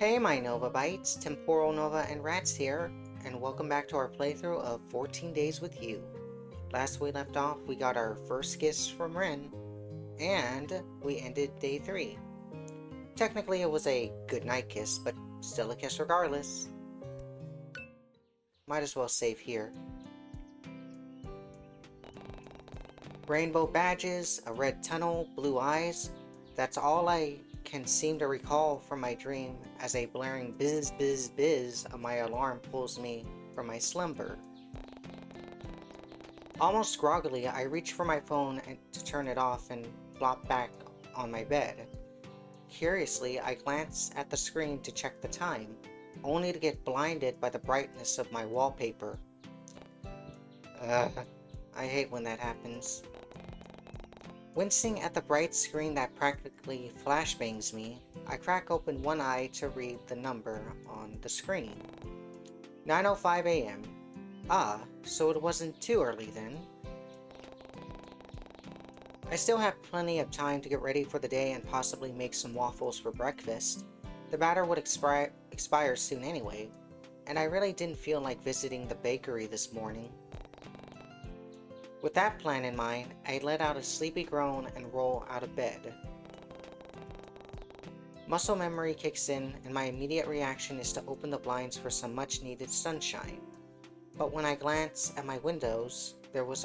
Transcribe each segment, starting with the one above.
Hey my Nova Bites, Temporal Nova and Rats here, and welcome back to our playthrough of 14 Days with You. Last we left off, we got our first kiss from Ren, and we ended day 3. Technically it was a goodnight kiss, but still a kiss regardless. Might as well save here. Rainbow badges, a red tunnel, blue eyes. That's all I can seem to recall from my dream as a blaring bizz bizz bizz of my alarm pulls me from my slumber. Almost groggily, I reach for my phone to turn it off and flop back on my bed. Curiously, I glance at the screen to check the time, only to get blinded by the brightness of my wallpaper. I hate when that happens. Wincing at the bright screen that practically flashbangs me, I crack open one eye to read the number on the screen. 9:05 a.m. Ah, so it wasn't too early then. I still have plenty of time to get ready for the day and possibly make some waffles for breakfast. The batter would expire soon anyway, and I really didn't feel like visiting the bakery this morning. With that plan in mind, I let out a sleepy groan and roll out of bed. Muscle memory kicks in, and my immediate reaction is to open the blinds for some much-needed sunshine. But when I glance at my windows, they were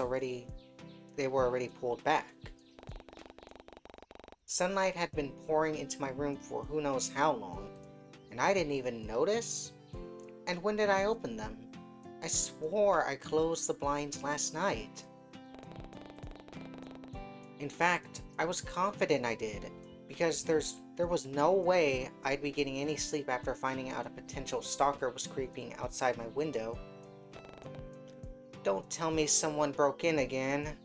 already pulled back. Sunlight had been pouring into my room for who knows how long, and I didn't even notice? And when did I open them? I swore I closed the blinds last night. In fact, I was confident I did, because there was no way I'd be getting any sleep after finding out a potential stalker was creeping outside my window. Don't tell me someone broke in again.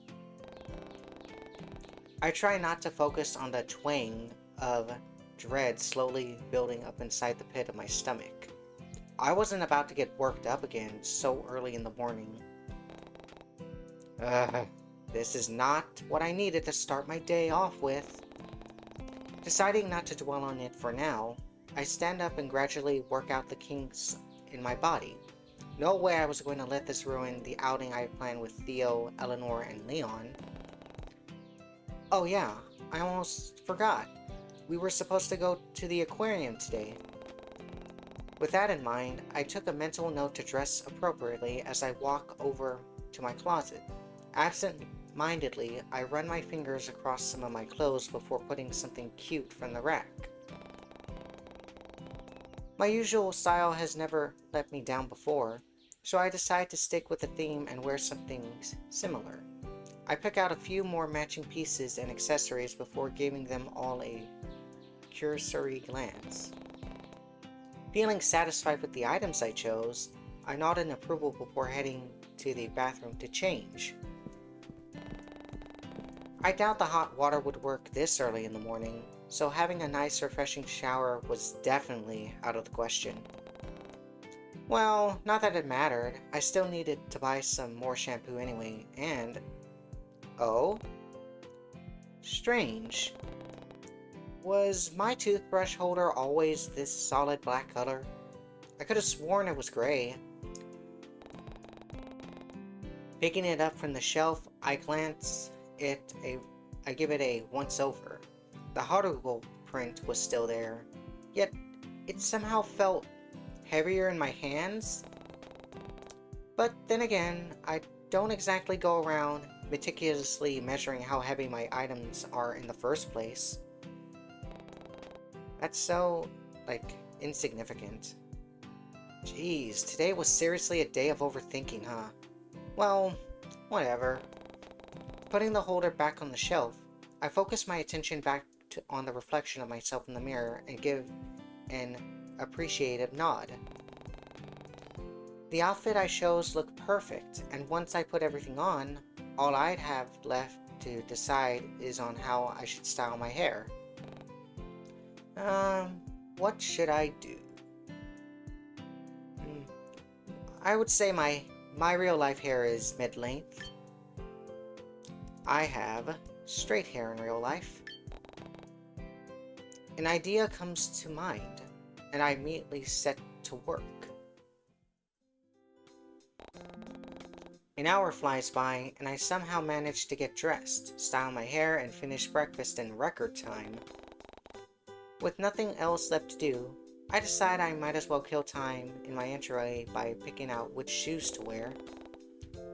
I try not to focus on the twang of dread slowly building up inside the pit of my stomach. I wasn't about to get worked up again so early in the morning. This is not what I needed to start my day off with. Deciding not to dwell on it for now, I stand up and gradually work out the kinks in my body. No way I was going to let this ruin the outing I planned with Theo, Eleanor, and Leon. Oh yeah, I almost forgot. We were supposed to go to the aquarium today. With that in mind, I took a mental note to dress appropriately as I walk over to my closet. Absent-mindedly, I run my fingers across some of my clothes before putting something cute from the rack. My usual style has never let me down before, so I decide to stick with the theme and wear something similar. I pick out a few more matching pieces and accessories before giving them all a cursory glance. Feeling satisfied with the items I chose, I nod in approval before heading to the bathroom to change. I doubt the hot water would work this early in the morning, so having a nice refreshing shower was definitely out of the question. Well, not that it mattered, I still needed to buy some more shampoo anyway, and... oh? Strange. Was my toothbrush holder always this solid black color? I could have sworn it was gray. Picking it up from the shelf, I give it a once-over. The article print was still there, yet it somehow felt heavier in my hands. But then again, I don't exactly go around meticulously measuring how heavy my items are in the first place. That's so, insignificant. Jeez, today was seriously a day of overthinking, huh? Well, whatever. Putting the holder back on the shelf, I focus my attention back on the reflection of myself in the mirror and give an appreciative nod. The outfit I chose looked perfect, and once I put everything on, all I'd have left to decide is on how I should style my hair. What should I do? I would say my real life hair is mid-length. I have straight hair in real life. An idea comes to mind. and I immediately set to work. An hour flies by, and I somehow manage to get dressed, style my hair, and finish breakfast in record time. With nothing else left to do, I decide I might as well kill time in my entryway by picking out which shoes to wear.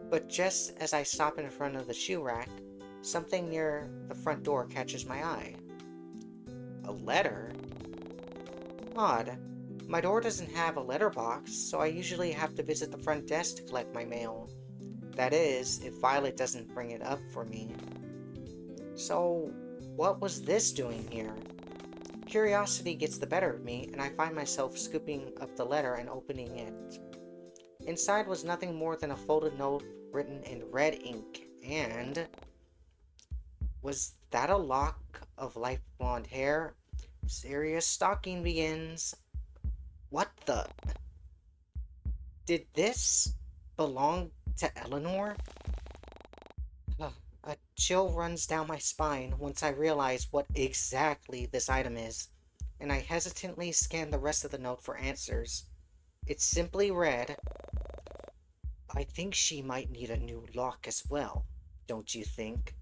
But just as I stop in front of the shoe rack, something near the front door catches my eye. A letter? Odd. My door doesn't have a letterbox, so I usually have to visit the front desk to collect my mail. That is, if Violet doesn't bring it up for me. So, what was this doing here? Curiosity gets the better of me, and I find myself scooping up the letter and opening it. Inside was nothing more than a folded note written in red ink, and... was that a lock of light blonde hair? Serious stalking begins. What the... Did this belong to Eleanor? A chill runs down my spine once I realize what exactly this item is, and I hesitantly scan the rest of the note for answers. It simply read, "I think she might need a new lock as well, don't you think?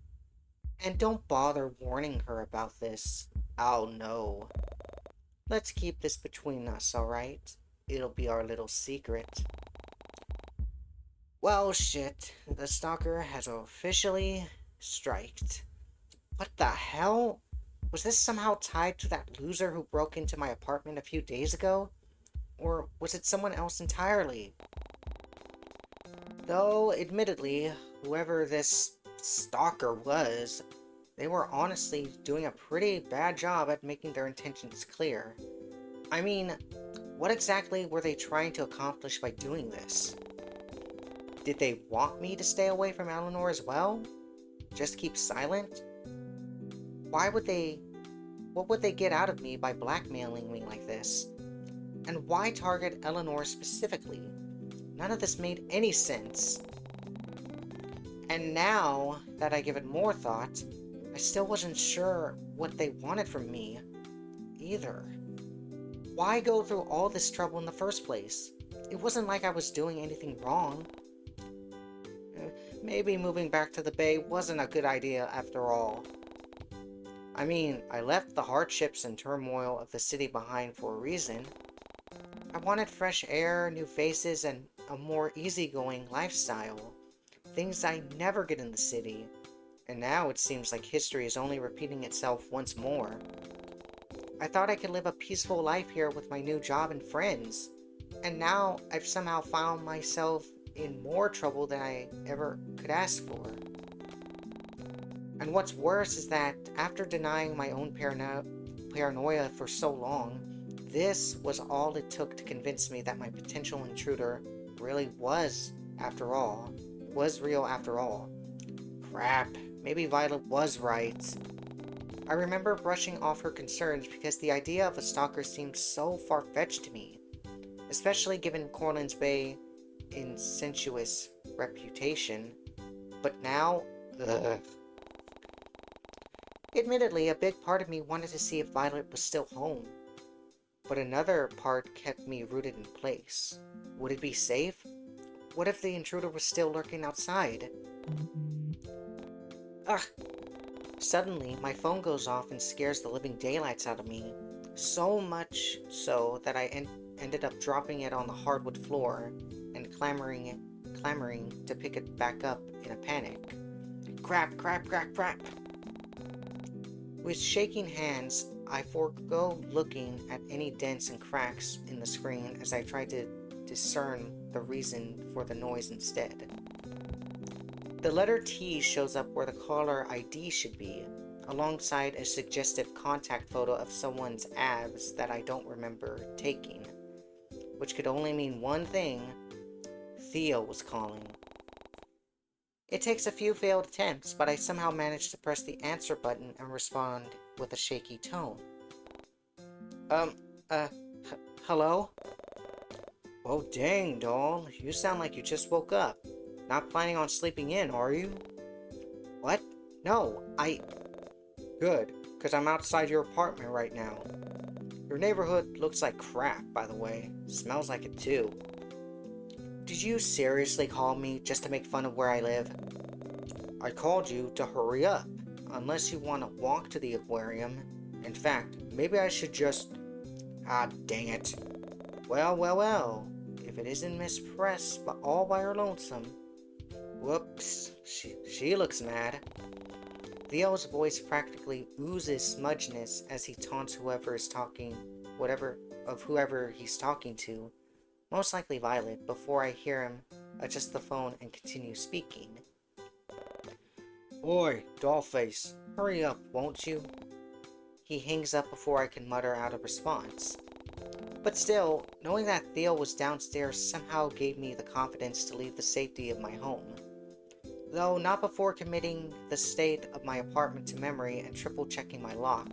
And don't bother warning her about this. I'll know. Let's keep this between us, alright? It'll be our little secret." Well, shit. The stalker has officially striked. What the hell? Was this somehow tied to that loser who broke into my apartment a few days ago? Or was it someone else entirely? Though, admittedly, whoever this stalker was, they were honestly doing a pretty bad job at making their intentions clear. I mean, what exactly were they trying to accomplish by doing this? Did they want me to stay away from Eleanor as well? Just keep silent? What would they get out of me by blackmailing me like this? And why target Eleanor specifically? None of this made any sense. And now that I give it more thought, I still wasn't sure what they wanted from me either. Why go through all this trouble in the first place? It wasn't like I was doing anything wrong. Maybe moving back to the Bay wasn't a good idea after all. I mean, I left the hardships and turmoil of the city behind for a reason. I wanted fresh air, new faces, and a more easygoing lifestyle. Things I never get in the city. And now it seems like history is only repeating itself once more. I thought I could live a peaceful life here with my new job and friends. And now I've somehow found myself in more trouble than I ever could ask for. And what's worse is that after denying my own paranoia for so long, this was all it took to convince me that my potential intruder really was real after all. Crap, maybe Violet was right. I remember brushing off her concerns because the idea of a stalker seemed so far-fetched to me, especially given Cortland's Bay incestuous reputation. But now, ugh. Admittedly, a big part of me wanted to see if Violet was still home. But another part kept me rooted in place. Would it be safe? What if the intruder was still lurking outside? Ugh! Suddenly, my phone goes off and scares the living daylights out of me. So much so that I ended up dropping it on the hardwood floor and clamoring to pick it back up in a panic. Crap, crap, crap, crap! With shaking hands, I forego looking at any dents and cracks in the screen as I try to discern the reason for the noise instead. The letter T shows up where the caller ID should be, alongside a suggestive contact photo of someone's abs that I don't remember taking, which could only mean one thing: Theo was calling. It takes a few failed attempts, but I somehow manage to press the answer button and respond with a shaky tone. Hello? Oh dang, doll, you sound like you just woke up. Not planning on sleeping in, are you? What? No, Good, because I'm outside your apartment right now. Your neighborhood looks like crap, by the way. Smells like it too. Did you seriously call me just to make fun of where I live? I called you to hurry up, unless you want to walk to the aquarium. In fact, maybe I should just... Ah, dang it. Well. If it isn't Miss Press, but all by her lonesome. Whoops, she looks mad. Theo's voice practically oozes smudginess as he taunts whoever he's talking to, most likely Violet, before I hear him adjust the phone and continue speaking. Oi, dollface, hurry up, won't you? He hangs up before I can mutter out a response. But still, knowing that Theo was downstairs somehow gave me the confidence to leave the safety of my home. Though not before committing the state of my apartment to memory and triple-checking my lock.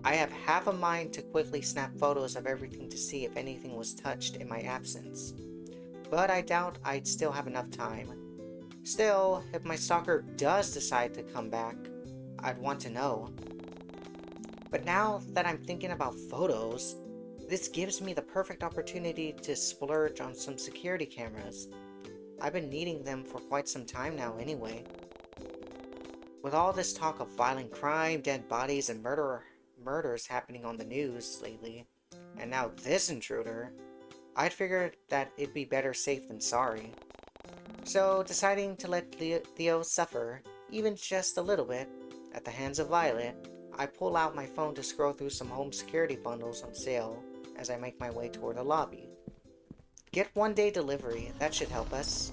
I have half a mind to quickly snap photos of everything to see if anything was touched in my absence, but I doubt I'd still have enough time. Still, if my stalker does decide to come back, I'd want to know. But now that I'm thinking about photos, this gives me the perfect opportunity to splurge on some security cameras. I've been needing them for quite some time now anyway. With all this talk of violent crime, dead bodies, and murders happening on the news lately, and now this intruder, I'd figured that it'd be better safe than sorry. So, deciding to let Theo suffer, even just a little bit, at the hands of Violet, I pull out my phone to scroll through some home security bundles on sale as I make my way toward the lobby. Get one-day delivery, that should help us.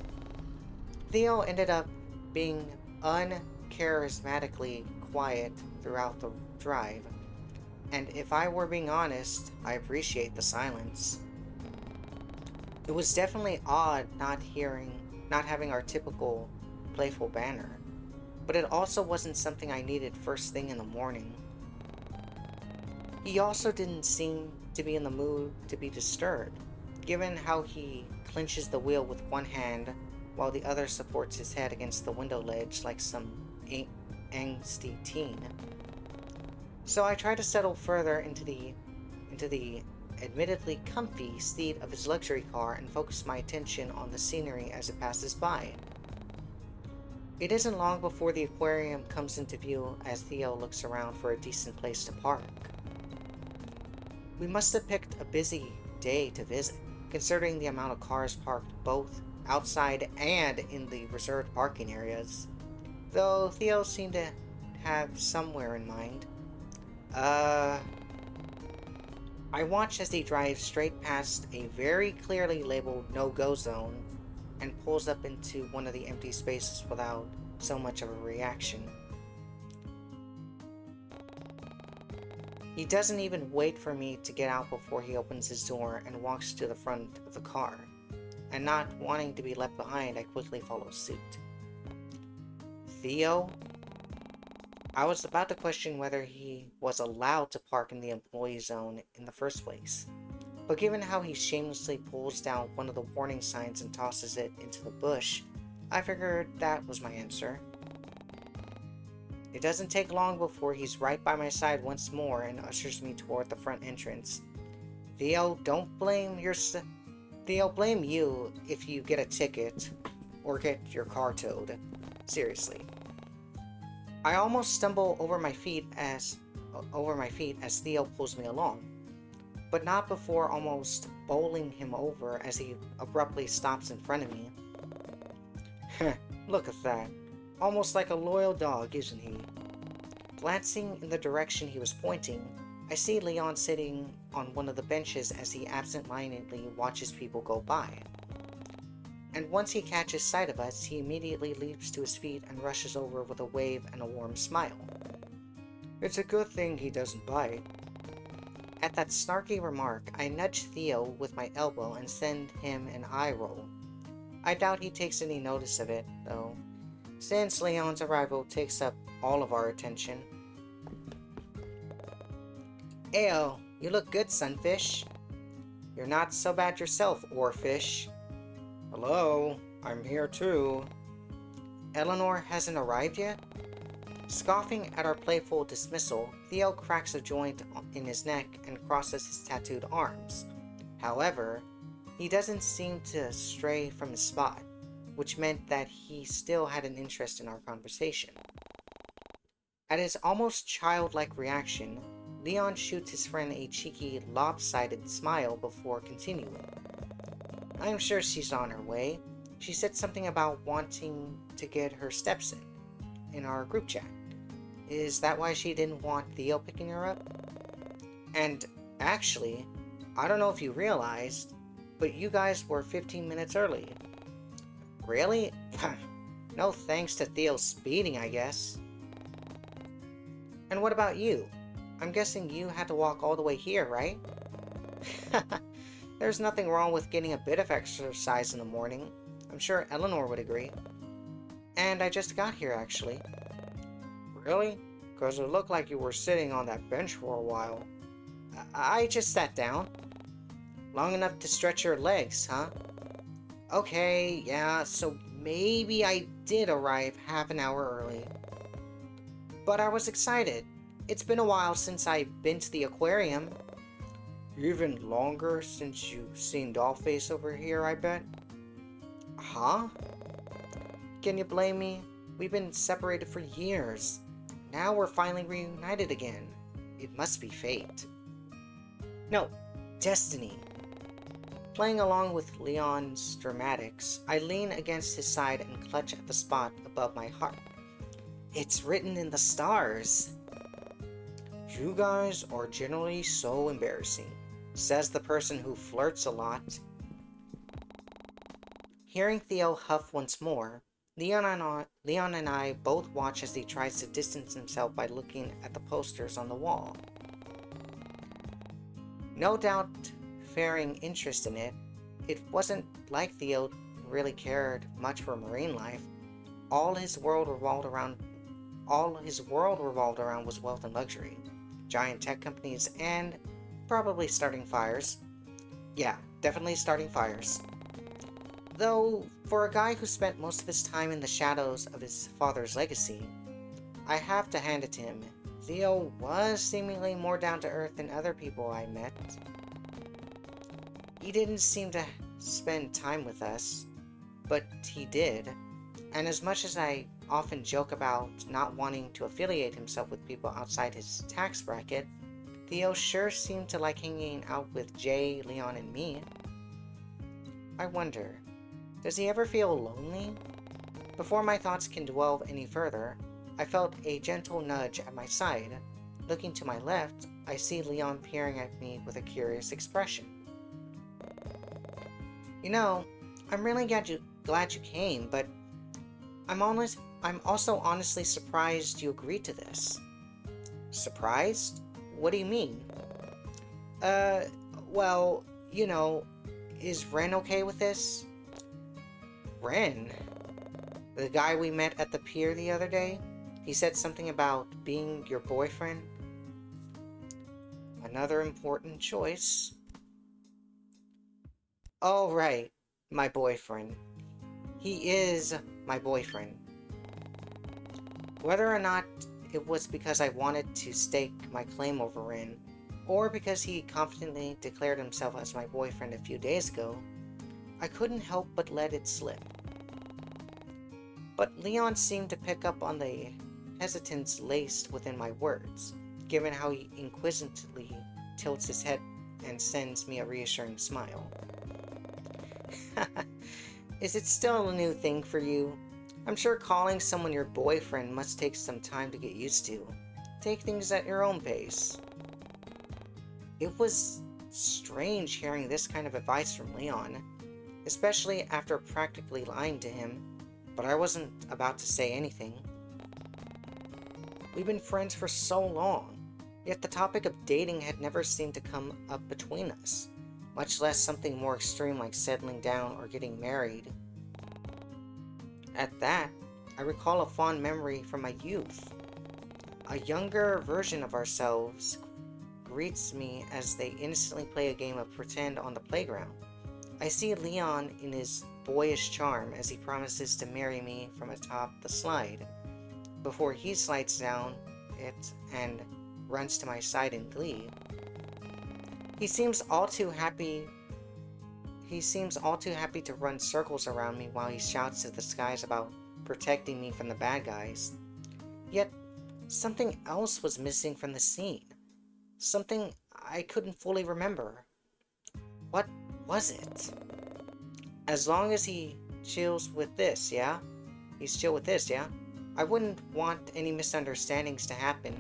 Theo ended up being uncharismatically quiet throughout the drive, and if I were being honest, I appreciate the silence. It was definitely odd not having our typical playful banner, but it also wasn't something I needed first thing in the morning. He also didn't seem to be in the mood to be disturbed, given how he clenches the wheel with one hand while the other supports his head against the window ledge like some angsty teen. So I try to settle further into the admittedly comfy seat of his luxury car and focus my attention on the scenery as it passes by. It isn't long before the aquarium comes into view as Theo looks around for a decent place to park. We must have picked a busy day to visit, considering the amount of cars parked both outside and in the reserved parking areas, though Theo seemed to have somewhere in mind. I watch as he drives straight past a very clearly labeled no-go zone and pulls up into one of the empty spaces without so much of a reaction. He doesn't even wait for me to get out before he opens his door and walks to the front of the car, and not wanting to be left behind, I quickly follow suit. Theo? I was about to question whether he was allowed to park in the employee zone in the first place, but given how he shamelessly pulls down one of the warning signs and tosses it into the bush, I figured that was my answer. It doesn't take long before he's right by my side once more and ushers me toward the front entrance. Theo, blame you if you get a ticket or get your car towed. Seriously. I almost stumble over my feet as Theo pulls me along, but not before almost bowling him over as he abruptly stops in front of me. Look at that. Almost like a loyal dog, isn't he? Glancing in the direction he was pointing, I see Leon sitting on one of the benches as he absent-mindedly watches people go by. And once he catches sight of us, he immediately leaps to his feet and rushes over with a wave and a warm smile. It's a good thing he doesn't bite. At that snarky remark, I nudge Theo with my elbow and send him an eye roll. I doubt he takes any notice of it, though, since Leon's arrival takes up all of our attention. Ayo, you look good, sunfish. You're not so bad yourself, oarfish. Hello, I'm here too. Eleanor hasn't arrived yet? Scoffing at our playful dismissal, Theo cracks a joint in his neck and crosses his tattooed arms. However, he doesn't seem to stray from his spot, which meant that he still had an interest in our conversation. At his almost childlike reaction, Leon shoots his friend a cheeky, lopsided smile before continuing. I'm sure she's on her way. She said something about wanting to get her steps in our group chat. Is that why she didn't want Theo picking her up? And actually, I don't know if you realized, but you guys were 15 minutes early. Really? No thanks to Theo's speeding, I guess. And what about you? I'm guessing you had to walk all the way here, right? There's nothing wrong with getting a bit of exercise in the morning. I'm sure Eleanor would agree. And I just got here, actually. Really? Because it looked like you were sitting on that bench for a while. I just sat down. Long enough to stretch your legs, huh? Okay, yeah, so maybe I did arrive half an hour early. But I was excited. It's been a while since I've been to the aquarium. Even longer since you've seen Dollface over here, I bet? Huh? Can you blame me? We've been separated for years. Now we're finally reunited again. It must be fate. No, destiny. Playing along with Leon's dramatics, I lean against his side and clutch at the spot above my heart. It's written in the stars. You guys are generally so embarrassing, says the person who flirts a lot. Hearing Theo huff once more, Leon and I both watch as he tries to distance himself by looking at the posters on the wall. No doubt feigning interest in it, it wasn't like Theo really cared much for marine life. All his world revolved around was wealth and luxury, giant tech companies, and probably starting fires. Yeah, definitely starting fires. Though, for a guy who spent most of his time in the shadows of his father's legacy, I have to hand it to him. Theo was seemingly more down to earth than other people I met. He didn't seem to spend time with us, but he did. And as much as I often joke about not wanting to affiliate himself with people outside his tax bracket, Theo sure seemed to like hanging out with Jay, Leon, and me. I wonder, does he ever feel lonely? Before my thoughts can dwell any further, I felt a gentle nudge at my side. Looking to my left, I see Leon peering at me with a curious expression. You know, I'm really glad you came, but I'm also honestly surprised you agreed to this. Surprised? What do you mean? Well, you know, is Ren okay with this? Ren? The guy we met at the pier the other day? He said something about being your boyfriend. Another important choice. Oh, right. My boyfriend. He is my boyfriend. Whether or not it was because I wanted to stake my claim over Rin, or because he confidently declared himself as my boyfriend a few days ago, I couldn't help but let it slip. But Leon seemed to pick up on the hesitance laced within my words, given how he inquisitively tilts his head and sends me a reassuring smile. Is it still a new thing for you? I'm sure calling someone your boyfriend must take some time to get used to. Take things at your own pace. It was strange hearing this kind of advice from Leon, especially after practically lying to him, but I wasn't about to say anything. We've been friends for so long, yet the topic of dating had never seemed to come up between us, much less something more extreme like settling down or getting married. At that, I recall a fond memory from my youth. A younger version of ourselves greets me as they innocently play a game of pretend on the playground. I see Leon in his boyish charm as he promises to marry me from atop the slide. before he slides down it and runs to my side in glee. He seems all too happy to run circles around me while he shouts to the skies about protecting me from the bad guys. Yet, something else was missing from the scene. Something I couldn't fully remember. What was it? As long as he chills with this, yeah? He's chill with this, yeah? I wouldn't want any misunderstandings to happen.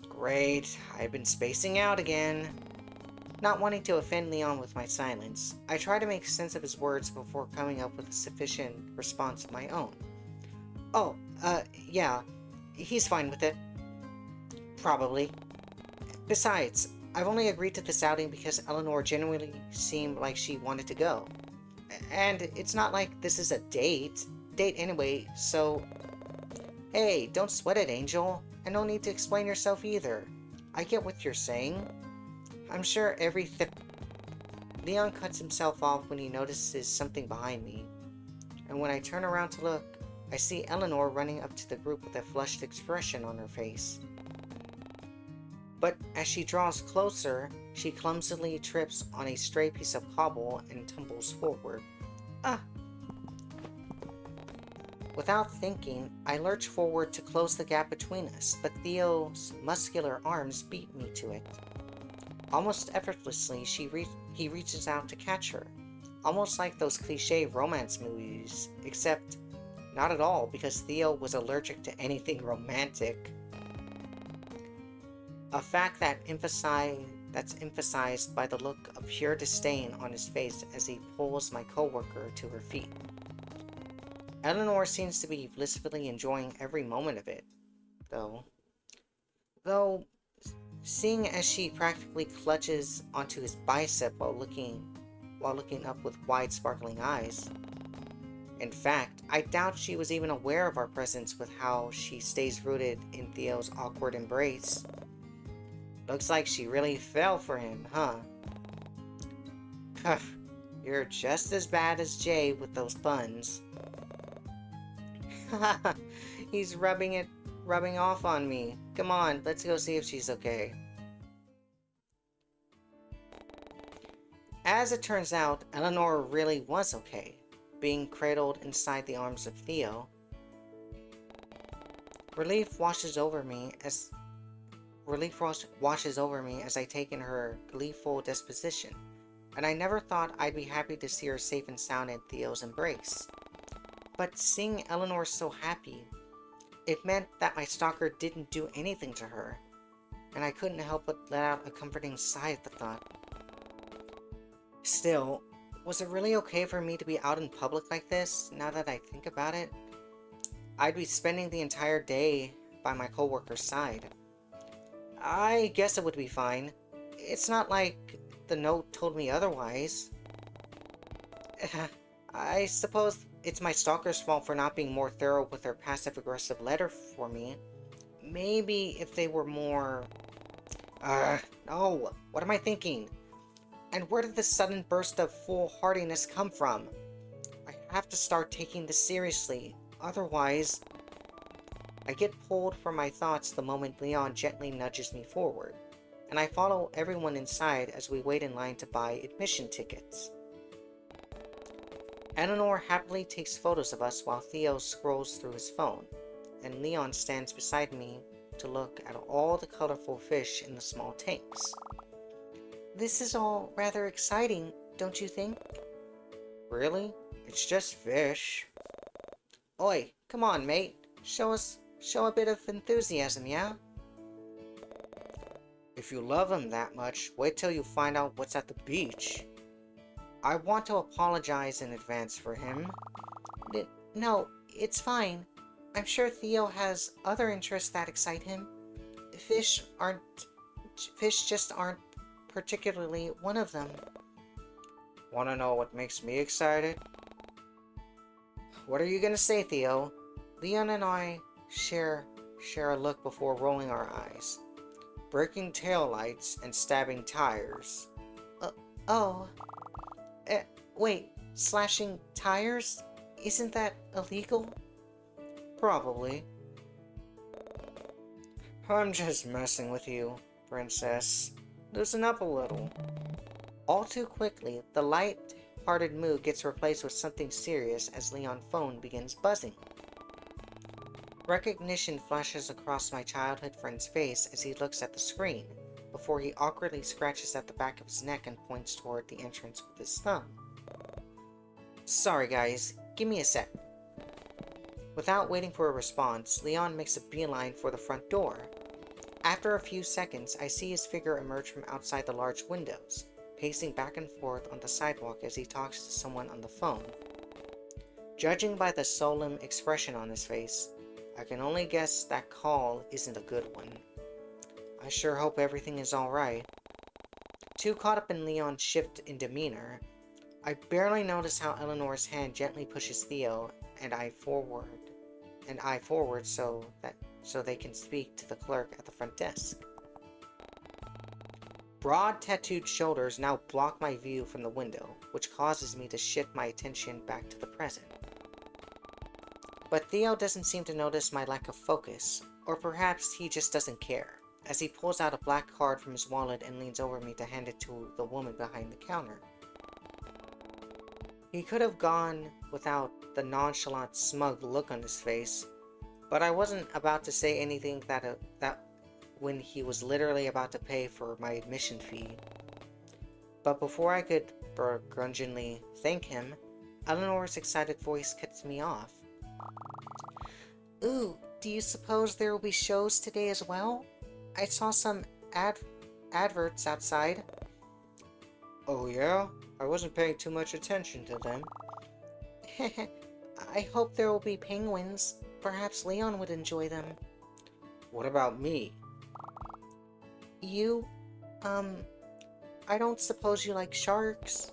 Great, I've been spacing out again. Not wanting to offend Leon with my silence, I try to make sense of his words before coming up with a sufficient response of my own. Oh, yeah, he's fine with it. Probably. Besides, I've only agreed to this outing because Eleanor genuinely seemed like she wanted to go. And it's not like this is a date anyway, so... Hey, don't sweat it, Angel. And no need to explain yourself either. I get what you're saying. I'm sure Leon cuts himself off when he notices something behind me. And when I turn around to look, I see Eleanor running up to the group with a flushed expression on her face. But as she draws closer, she clumsily trips on a stray piece of cobble and tumbles forward. Ah! Without thinking, I lurch forward to close the gap between us, but Theo's muscular arms beat me to it. Almost effortlessly, he reaches out to catch her, almost like those cliché romance movies, except not at all, because Theo was allergic to anything romantic. A fact that's emphasized by the look of pure disdain on his face as he pulls my coworker to her feet. Eleanor seems to be blissfully enjoying every moment of it, though, seeing as she practically clutches onto his bicep while looking up with wide sparkling eyes. In fact, I doubt she was even aware of our presence with how she stays rooted in Theo's awkward embrace. Looks like she really fell for him, huh? You're just as bad as Jay with those puns. He's rubbing off on me. Come on, let's go see if she's okay. As it turns out, Eleanor really was okay, being cradled inside the arms of Theo. Relief washes over me as I take in her gleeful disposition, and I never thought I'd be happy to see her safe and sound in Theo's embrace. But seeing Eleanor so happy, it meant that my stalker didn't do anything to her, and I couldn't help but let out a comforting sigh at the thought. Still, was it really okay for me to be out in public like this, now that I think about it? I'd be spending the entire day by my coworker's side. I guess it would be fine. It's not like the note told me otherwise. I suppose it's my stalker's fault for not being more thorough with her passive-aggressive letter for me. Maybe if they were more... no, what am I thinking? And where did this sudden burst of foolhardiness come from? I have to start taking this seriously, otherwise... I get pulled from my thoughts the moment Leon gently nudges me forward, and I follow everyone inside as we wait in line to buy admission tickets. Eleanor happily takes photos of us while Theo scrolls through his phone, and Leon stands beside me to look at all the colorful fish in the small tanks. This is all rather exciting, don't you think? Really? It's just fish. Oi, come on, mate. Show a bit of enthusiasm, yeah? If you love him that much, wait till you find out what's at the beach. I want to apologize in advance for him. No, it's fine. I'm sure Theo has other interests that excite him. Fish just aren't particularly one of them. Wanna know what makes me excited? What are you gonna say, Theo? Leon and I share a look before rolling our eyes. Breaking taillights and stabbing tires. Wait, slashing tires? Isn't that illegal? Probably. I'm just messing with you, princess. Loosen up a little. All too quickly, the light-hearted mood gets replaced with something serious as Leon's phone begins buzzing. Recognition flashes across my childhood friend's face as he looks at the screen, before he awkwardly scratches at the back of his neck and points toward the entrance with his thumb. Sorry guys, give me a sec. Without waiting for a response, Leon makes a beeline for the front door. After a few seconds, I see his figure emerge from outside the large windows, pacing back and forth on the sidewalk as he talks to someone on the phone. Judging by the solemn expression on his face, I can only guess that call isn't a good one. I sure hope everything is alright. Too caught up in Leon's shift in demeanor, I barely notice how Eleanor's hand gently pushes Theo and I forward so they can speak to the clerk at the front desk. Broad tattooed shoulders now block my view from the window, which causes me to shift my attention back to the present. But Theo doesn't seem to notice my lack of focus, or perhaps he just doesn't care, as he pulls out a black card from his wallet and leans over me to hand it to the woman behind the counter. He could have gone without the nonchalant, smug look on his face, but I wasn't about to say anything that when he was literally about to pay for my admission fee. But before I could begrudgingly thank him, Eleanor's excited voice cuts me off. Ooh, do you suppose there will be shows today as well? I saw some adverts outside. Oh yeah? I wasn't paying too much attention to them. I hope there will be penguins. Perhaps Leon would enjoy them. What about me? You? I don't suppose you like sharks?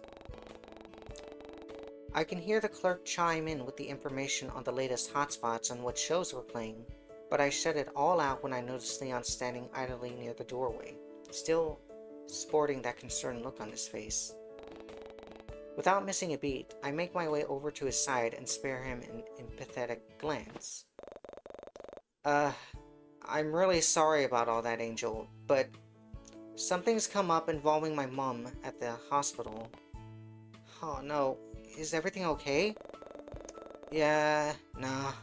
I can hear the clerk chime in with the information on the latest hotspots on what shows were playing, but I shut it all out when I noticed Leon standing idly near the doorway, still sporting that concerned look on his face. Without missing a beat, I make my way over to his side and spare him an empathetic glance. I'm really sorry about all that, Angel, but something's come up involving my mom at the hospital. Oh no, is everything okay? Yeah, nah,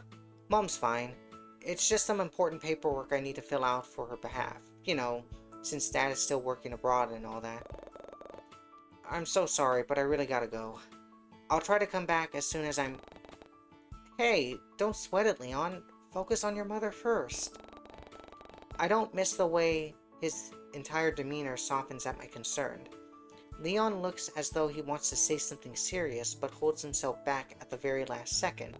Mom's fine. It's just some important paperwork I need to fill out for her behalf, you know, since Dad is still working abroad and all that. I'm so sorry, but I really gotta go. I'll try to come back as soon as I'm... Hey, don't sweat it, Leon. Focus on your mother first. I don't miss the way his entire demeanor softens at my concern. Leon looks as though he wants to say something serious, but holds himself back at the very last second.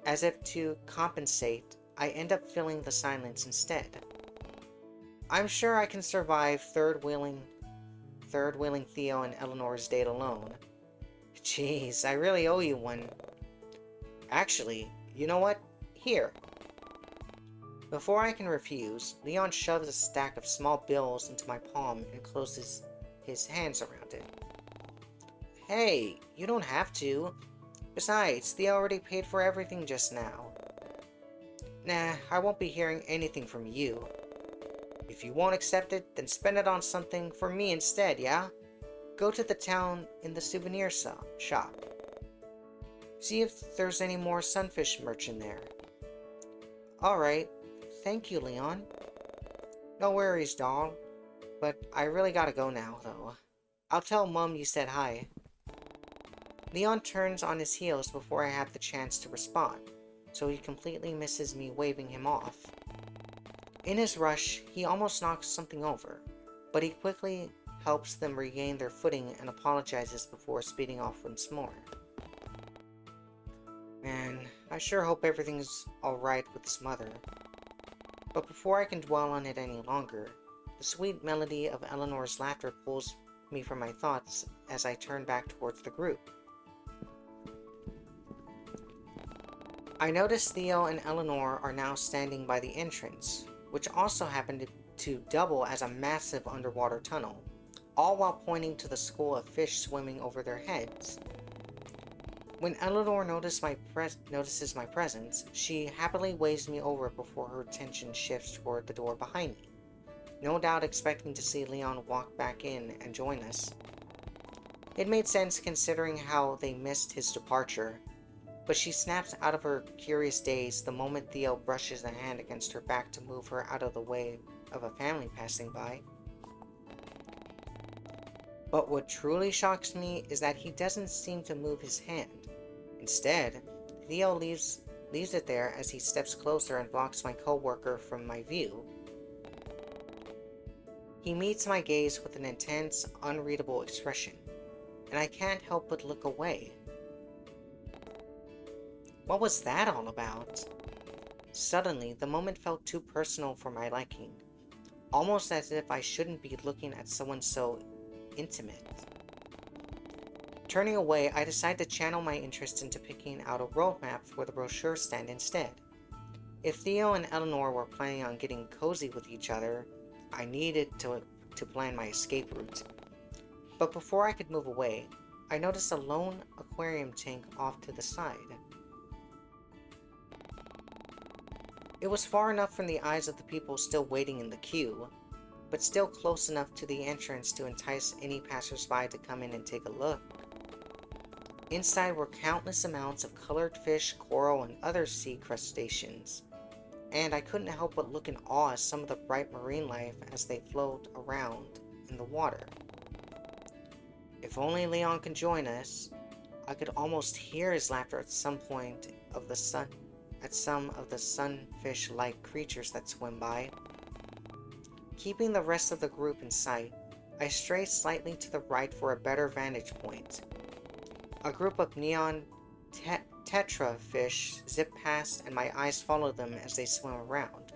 As if to compensate, I end up filling the silence instead. I'm sure I can survive third-wheeling Theo and Eleanor's date alone. Jeez, I really owe you one. Actually, you know what? Here. Before I can refuse, Leon shoves a stack of small bills into my palm and closes his hands around it. Hey, you don't have to. Besides, Theo already paid for everything just now. Nah, I won't be hearing anything from you. If you won't accept it, then spend it on something for me instead, yeah? Go to the town in the souvenir shop. See if there's any more sunfish merch in there. Alright, thank you, Leon. No worries, doll. But I really gotta go now, though. I'll tell Mum you said hi. Leon turns on his heels before I have the chance to respond, so he completely misses me waving him off. In his rush, he almost knocks something over, but he quickly helps them regain their footing and apologizes before speeding off once more. Man, I sure hope everything's alright with his mother. But before I can dwell on it any longer, the sweet melody of Eleanor's laughter pulls me from my thoughts as I turn back towards the group. I notice Theo and Eleanor are now standing by the entrance, which also happened to double as a massive underwater tunnel, all while pointing to the school of fish swimming over their heads. When Eleanor notices my presence, she happily waves me over before her attention shifts toward the door behind me, no doubt expecting to see Leon walk back in and join us. It made sense considering how they missed his departure, but she snaps out of her curious daze the moment Theo brushes a hand against her back to move her out of the way of a family passing by. But what truly shocks me is that he doesn't seem to move his hand. Instead, Theo leaves it there as he steps closer and blocks my coworker from my view. He meets my gaze with an intense, unreadable expression, and I can't help but look away. What was that all about? Suddenly, the moment felt too personal for my liking, almost as if I shouldn't be looking at someone so intimate. Turning away, I decide to channel my interest into picking out a roadmap for the brochure stand instead. If Theo and Eleanor were planning on getting cozy with each other, I needed to plan my escape route. But before I could move away, I noticed a lone aquarium tank off to the side. It was far enough from the eyes of the people still waiting in the queue, but still close enough to the entrance to entice any passersby to come in and take a look. Inside were countless amounts of colored fish, coral, and other sea crustaceans, and I couldn't help but look in awe at some of the bright marine life as they float around in the water. If only Leon could join us, I could almost hear his laughter at some of the sunfish-like creatures that swim by. Keeping the rest of the group in sight, I stray slightly to the right for a better vantage point. A group of neon tetra fish zip past, and my eyes follow them as they swim around.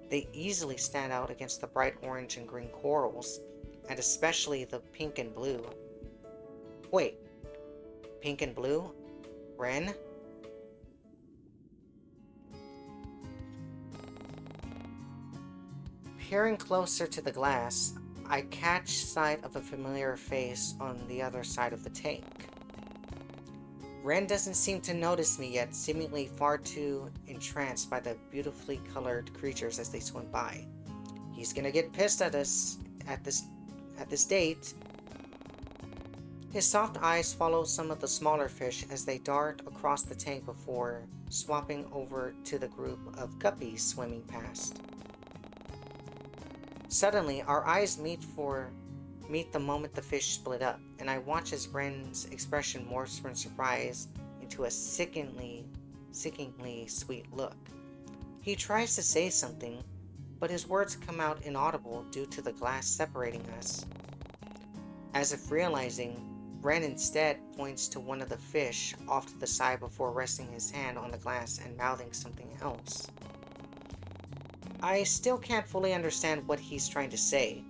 They easily stand out against the bright orange and green corals, and especially the pink and blue. Wait, pink and blue? Ren? Peering closer to the glass, I catch sight of a familiar face on the other side of the tank. Ren doesn't seem to notice me yet, seemingly far too entranced by the beautifully colored creatures as they swim by. He's gonna get pissed at us at this date. His soft eyes follow some of the smaller fish as they dart across the tank before swapping over to the group of guppies swimming past. Suddenly, our eyes meet the moment the fish split up, and I watch as Ren's expression morphs from surprise into a sickeningly sweet look. He tries to say something, but his words come out inaudible due to the glass separating us. As if realizing, Ren instead points to one of the fish off to the side before resting his hand on the glass and mouthing something else. I still can't fully understand what he's trying to say.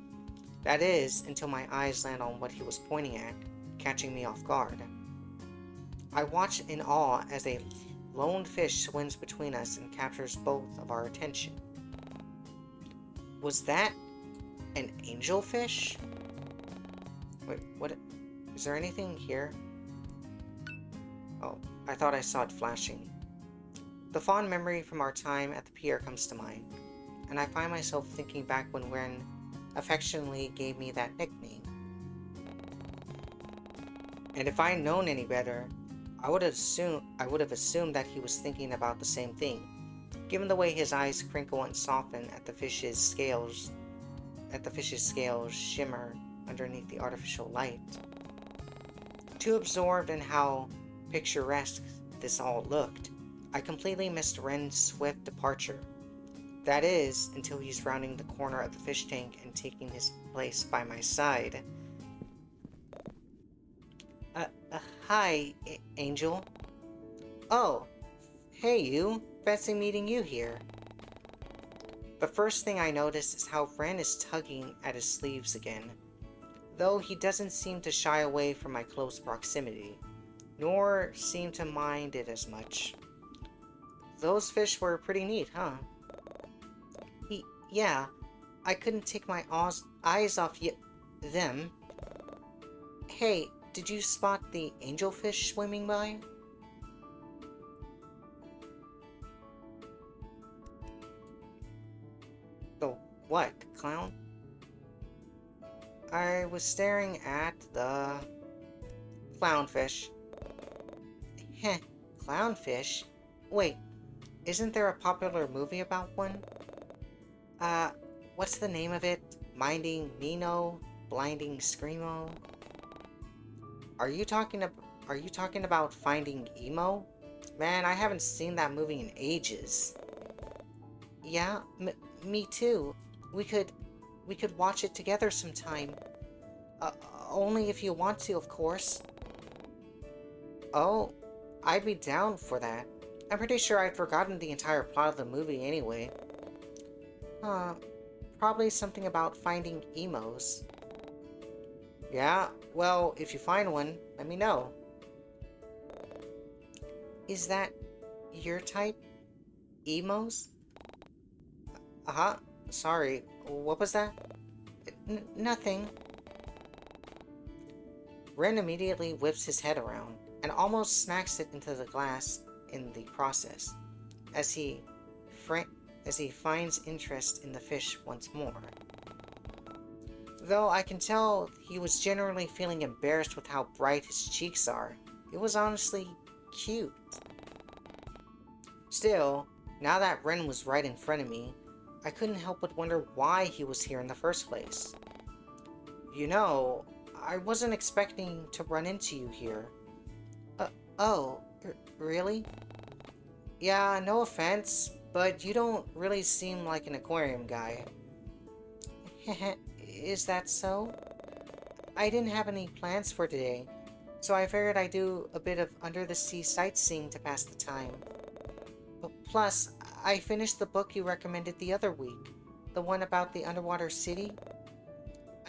That is, until my eyes land on what he was pointing at, catching me off guard. I watch in awe as a lone fish swims between us and captures both of our attention. Was that an angelfish? Wait, what? Is there anything here? Oh, I thought I saw it flashing. The fond memory from our time at the pier comes to mind, and I find myself thinking back when Ren affectionately gave me that nickname. And if I had known any better, I would have assumed that he was thinking about the same thing, given the way his eyes crinkle and soften at the fish's scales shimmer underneath the artificial light. Too absorbed in how picturesque this all looked, I completely missed Ren's swift departure. That is, until he's rounding the corner of the fish tank and taking his place by my side. Hi, Angel. Oh, hey you. Fancy meeting you here. The first thing I notice is how Ren is tugging at his sleeves again, though he doesn't seem to shy away from my close proximity, nor seem to mind it as much. Those fish were pretty neat, huh? Yeah, I couldn't take my eyes off them. Hey, did you spot the angelfish swimming by? What, clown? I was staring at the clownfish. Heh, clownfish? Wait, isn't there a popular movie about one? Uh, what's the name of it? Minding Nino? Blinding Screamo? Are you talking about Finding Emo? Man, I haven't seen that movie in ages. Yeah, me too. We could we could watch it together sometime. Uh, Only if you want to, of course. Oh, I'd be down for that. I'm pretty sure I'd forgotten the entire plot of the movie anyway. Huh, probably something about finding emos. Yeah, well, if you find one, let me know. Is that your type? Emos? Uh-huh. Sorry, what was that? Nothing. Ren immediately whips his head around and almost smacks it into the glass in the process, as he as he finds interest in the fish once more. Though I can tell he was generally feeling embarrassed with how bright his cheeks are. It was honestly cute. Still, now that Ren was right in front of me, I couldn't help but wonder why he was here in the first place. You know, I wasn't expecting to run into you here. Uh, oh, really? Yeah, no offense, but you don't really seem like an aquarium guy. Is that so? I didn't have any plans for today, so I figured I'd do a bit of under-the-sea sightseeing to pass the time. But plus, I finished the book you recommended the other week, the one about the underwater city.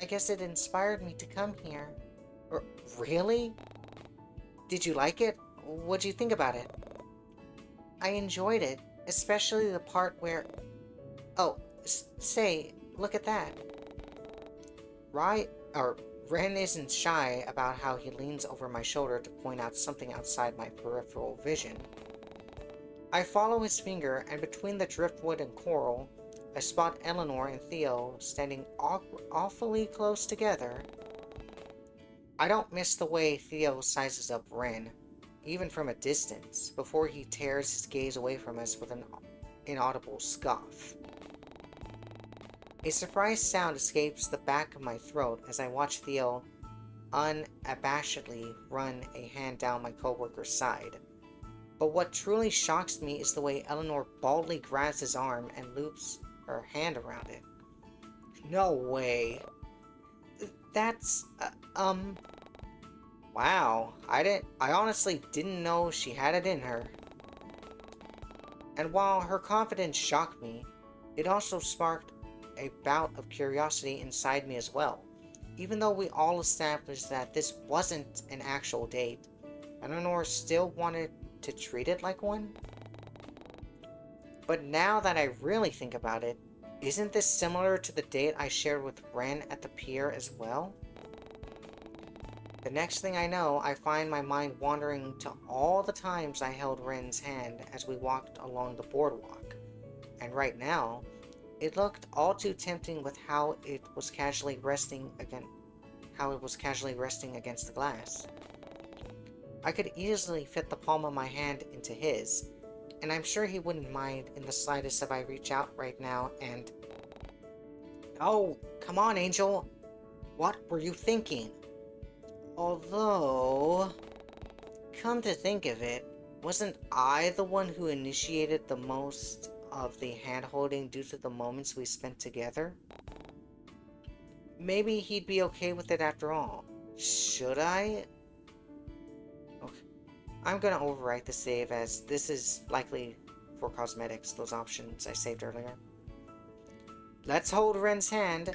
I guess it inspired me to come here. Really? Did you like it? What'd you think about it? I enjoyed it, especially the part where... Oh, say, look at that. Ren isn't shy about how he leans over my shoulder to point out something outside my peripheral vision. I follow his finger, and between the driftwood and coral, I spot Eleanor and Theo standing awfully close together. I don't miss the way Theo sizes up Ren, even from a distance, before he tears his gaze away from us with an inaudible scoff. A surprised sound escapes the back of my throat as I watch Theo unabashedly run a hand down my coworker's side. But what truly shocks me is the way Eleanor baldly grabs his arm and loops her hand around it. No way. That's, Wow, I honestly didn't know she had it in her. And while her confidence shocked me, it also sparked a bout of curiosity inside me as well. Even though we all established that this wasn't an actual date, Eleanor still wanted to treat it like one. But now that I really think about it, isn't this similar to the date I shared with Ren at the pier as well? The next thing I know, I find my mind wandering to all the times I held Ren's hand as we walked along the boardwalk. And right now, it looked all too tempting with how it was casually resting against the glass. I could easily fit the palm of my hand into his, and I'm sure he wouldn't mind in the slightest if I reach out right now and... Oh, come on, Angel! What were you thinking? Although... Come to think of it, wasn't I the one who initiated the most of the hand-holding due to the moments we spent together? Maybe he'd be okay with it after all. Should I? Okay. I'm gonna overwrite the save as this is likely for cosmetics, those options I saved earlier. Let's hold Ren's hand.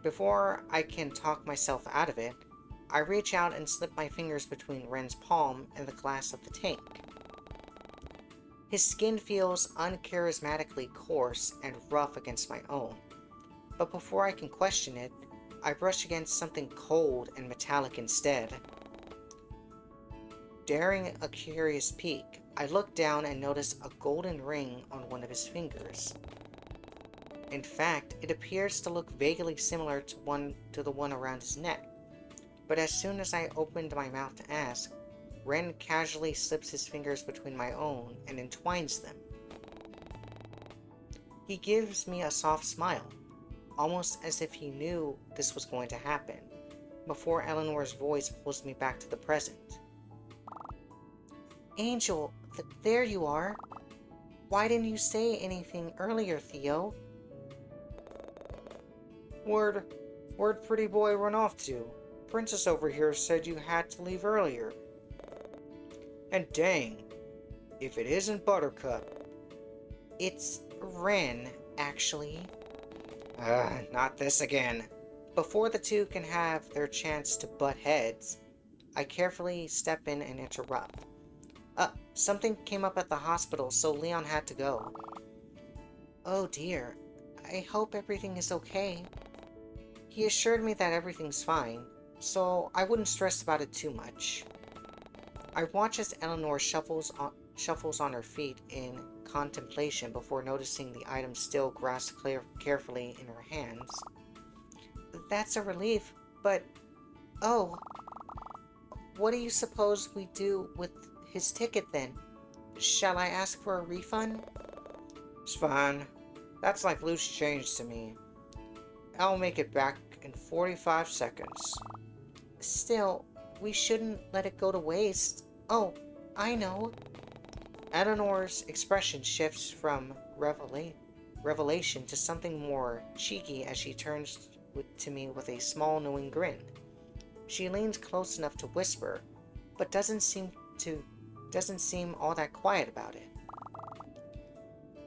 Before I can talk myself out of it, I reach out and slip my fingers between Ren's palm and the glass of the tank. His skin feels uncharismatically coarse and rough against my own, but before I can question it, I brush against something cold and metallic instead. Daring a curious peek, I look down and notice a golden ring on one of his fingers. In fact, it appears to look vaguely similar to the one around his neck. But as soon as I opened my mouth to ask, Ren casually slips his fingers between my own and entwines them. He gives me a soft smile, almost as if he knew this was going to happen, before Eleanor's voice pulls me back to the present. Angel, there you are. Why didn't you say anything earlier, Theo? Where'd pretty boy run off to? Princess over here said you had to leave earlier. And dang, if it isn't Buttercup. It's Ren, actually. Not this again. Before the two can have their chance to butt heads, I carefully step in and interrupt. Something came up at the hospital, so Leon had to go. Oh dear, I hope everything is okay. He assured me that everything's fine, so I wouldn't stress about it too much. I watch as Eleanor shuffles on her feet in contemplation before noticing the item still grasped carefully in her hands. That's a relief, but... Oh, what do you suppose we do with his ticket then? Shall I ask for a refund? It's fine. That's like loose change to me. I'll make it back in 45 seconds. Still, we shouldn't let it go to waste. Oh, I know. Eleanor's expression shifts from revelation to something more cheeky as she turns to me with a small knowing grin. She leans close enough to whisper, but doesn't seem all that quiet about it.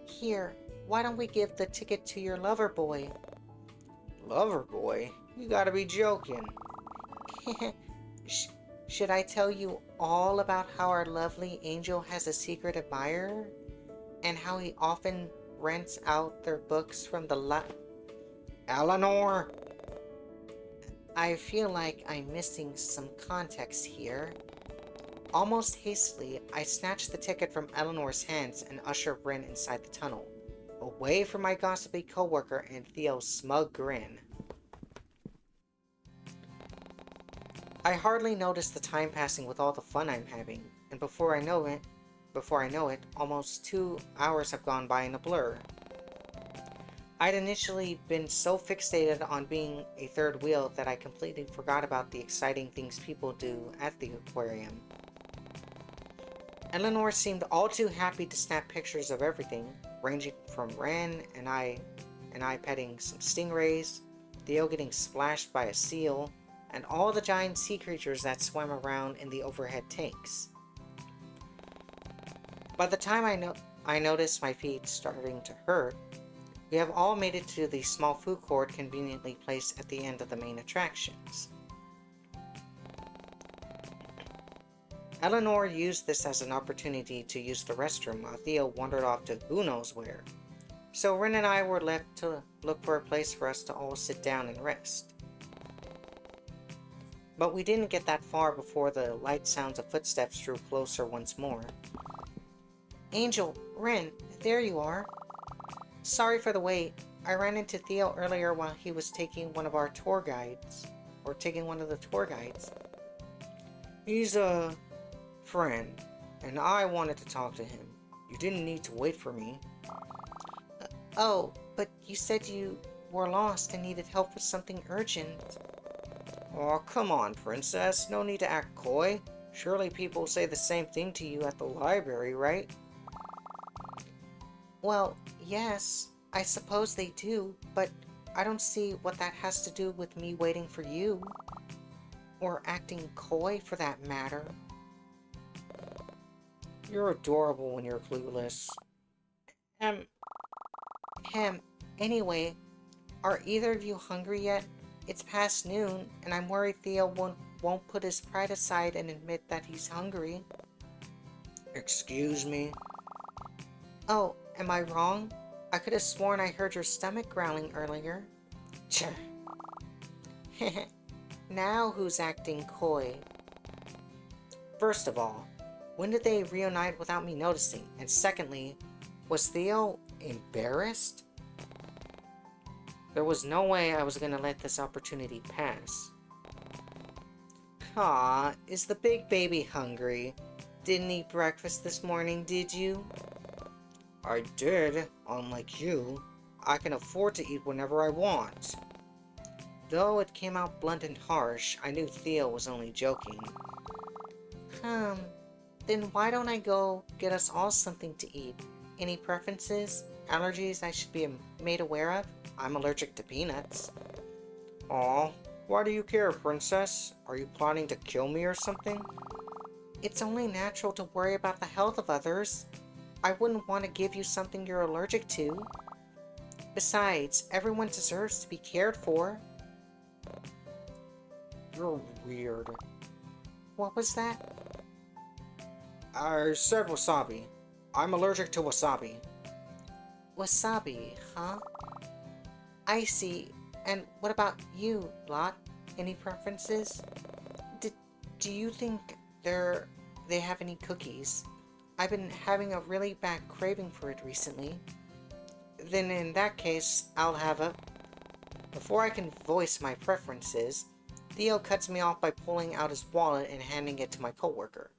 Here, why don't we give the ticket to your lover boy? Lover boy? You gotta be joking. Should I tell you all about how our lovely angel has a secret admirer? And how he often rents out their books from the Eleanor! I feel like I'm missing some context here. Almost hastily, I snatch the ticket from Eleanor's hands and usher Ren inside the tunnel, away from my gossipy coworker and Theo's smug grin. I hardly notice the time passing with all the fun I'm having, and before I know it, almost 2 hours have gone by in a blur. I'd initially been so fixated on being a third wheel that I completely forgot about the exciting things people do at the aquarium. Eleanor seemed all too happy to snap pictures of everything, ranging from Ren and I petting some stingrays, Theo getting splashed by a seal, and all the giant sea creatures that swam around in the overhead tanks. By the time I noticed my feet starting to hurt, we have all made it to the small food court conveniently placed at the end of the main attractions. Eleanor used this as an opportunity to use the restroom while Theo wandered off to who knows where, so Ren and I were left to look for a place for us to all sit down and rest. But we didn't get that far before the light sounds of footsteps drew closer once more. Angel, Ren, there you are. Sorry for the wait. I ran into Theo earlier while he was taking one of the tour guides. He's a friend, and I wanted to talk to him. You didn't need to wait for me. Oh, but you said you were lost and needed help with something urgent. Oh, come on, princess. No need to act coy. Surely people say the same thing to you at the library, right? Well, yes, I suppose they do, but I don't see what that has to do with me waiting for you. Or acting coy, for that matter. You're adorable when you're clueless. Anyway, are either of you hungry yet? It's past noon, and I'm worried Theo won't put his pride aside and admit that he's hungry. Excuse me? Oh, am I wrong? I could have sworn I heard your stomach growling earlier. Tch. Now who's acting coy? First of all, when did they reunite without me noticing? And secondly, was Theo embarrassed? There was no way I was gonna let this opportunity pass. Aw, is the big baby hungry? Didn't eat breakfast this morning, did you? I did. Unlike you, I can afford to eat whenever I want. Though it came out blunt and harsh, I knew Theo was only joking. Then why don't I go get us all something to eat? Any preferences? Allergies I should be made aware of? I'm allergic to peanuts. Aw, why do you care, princess? Are you planning to kill me or something? It's only natural to worry about the health of others. I wouldn't want to give you something you're allergic to. Besides, everyone deserves to be cared for. You're weird. What was that? I said wasabi. I'm allergic to wasabi. Wasabi, huh? I see. And what about you, Lot? Any preferences? Do you think they have any cookies? I've been having a really bad craving for it recently. Then in that case, I'll have a... Before I can voice my preferences, Theo cuts me off by pulling out his wallet and handing it to my coworker.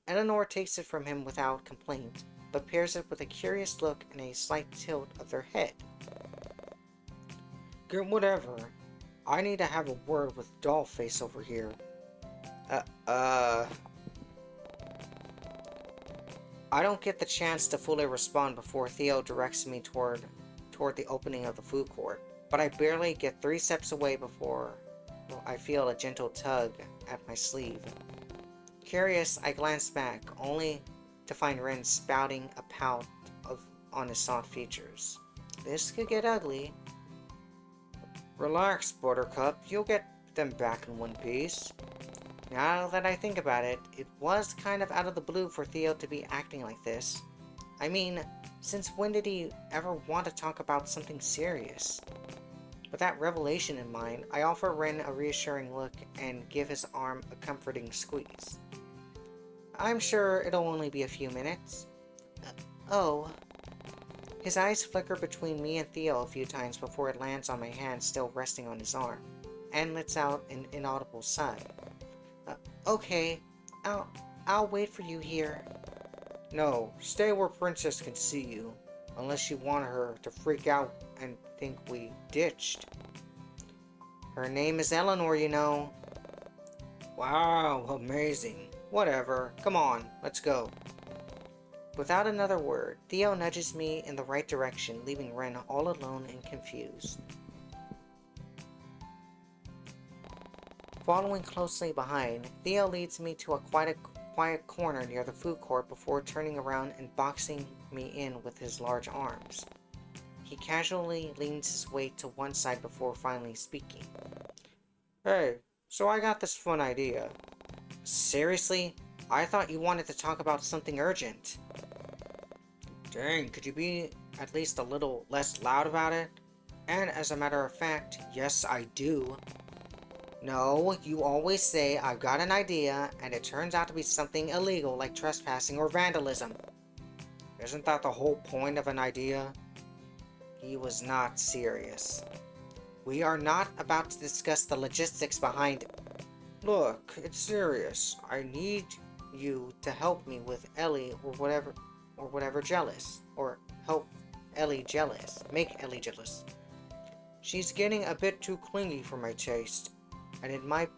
Eleanor takes it from him without complaint, but pairs it with a curious look and a slight tilt of their head. Get whatever. I need to have a word with Dollface over here. I don't get the chance to fully respond before Theo directs me toward the opening of the food court, but I barely get 3 steps away before I feel a gentle tug at my sleeve. Curious, I glance back, only to find Ren spouting a pout on his soft features. This could get ugly. Relax, Buttercup. You'll get them back in one piece. Now that I think about it, it was kind of out of the blue for Theo to be acting like this. I mean, since when did he ever want to talk about something serious? With that revelation in mind, I offer Ren a reassuring look and give his arm a comforting squeeze. I'm sure it'll only be a few minutes. Oh. His eyes flicker between me and Theo a few times before it lands on my hand still resting on his arm, and lets out an inaudible sigh. Okay, I'll wait for you here. No, stay where Princess can see you, unless you want her to freak out and think we ditched. Her name is Eleanor, you know. Wow, amazing. Whatever, come on, let's go. Without another word, Theo nudges me in the right direction, leaving Ren all alone and confused. Following closely behind, Theo leads me to a quiet corner near the food court before turning around and boxing me in with his large arms. He casually leans his weight to one side before finally speaking. Hey, so I got this fun idea. Seriously? I thought you wanted to talk about something urgent. Dang, could you be at least a little less loud about it? And as a matter of fact, yes I do. No, you always say I've got an idea, and it turns out to be something illegal like trespassing or vandalism. Isn't that the whole point of an idea? He was not serious. We are not about to discuss the logistics behind it. Look, it's serious. I need you to help me with Ellie or whatever jealous. Or help Ellie jealous. Make Ellie jealous. She's getting a bit too clingy for my taste. And it might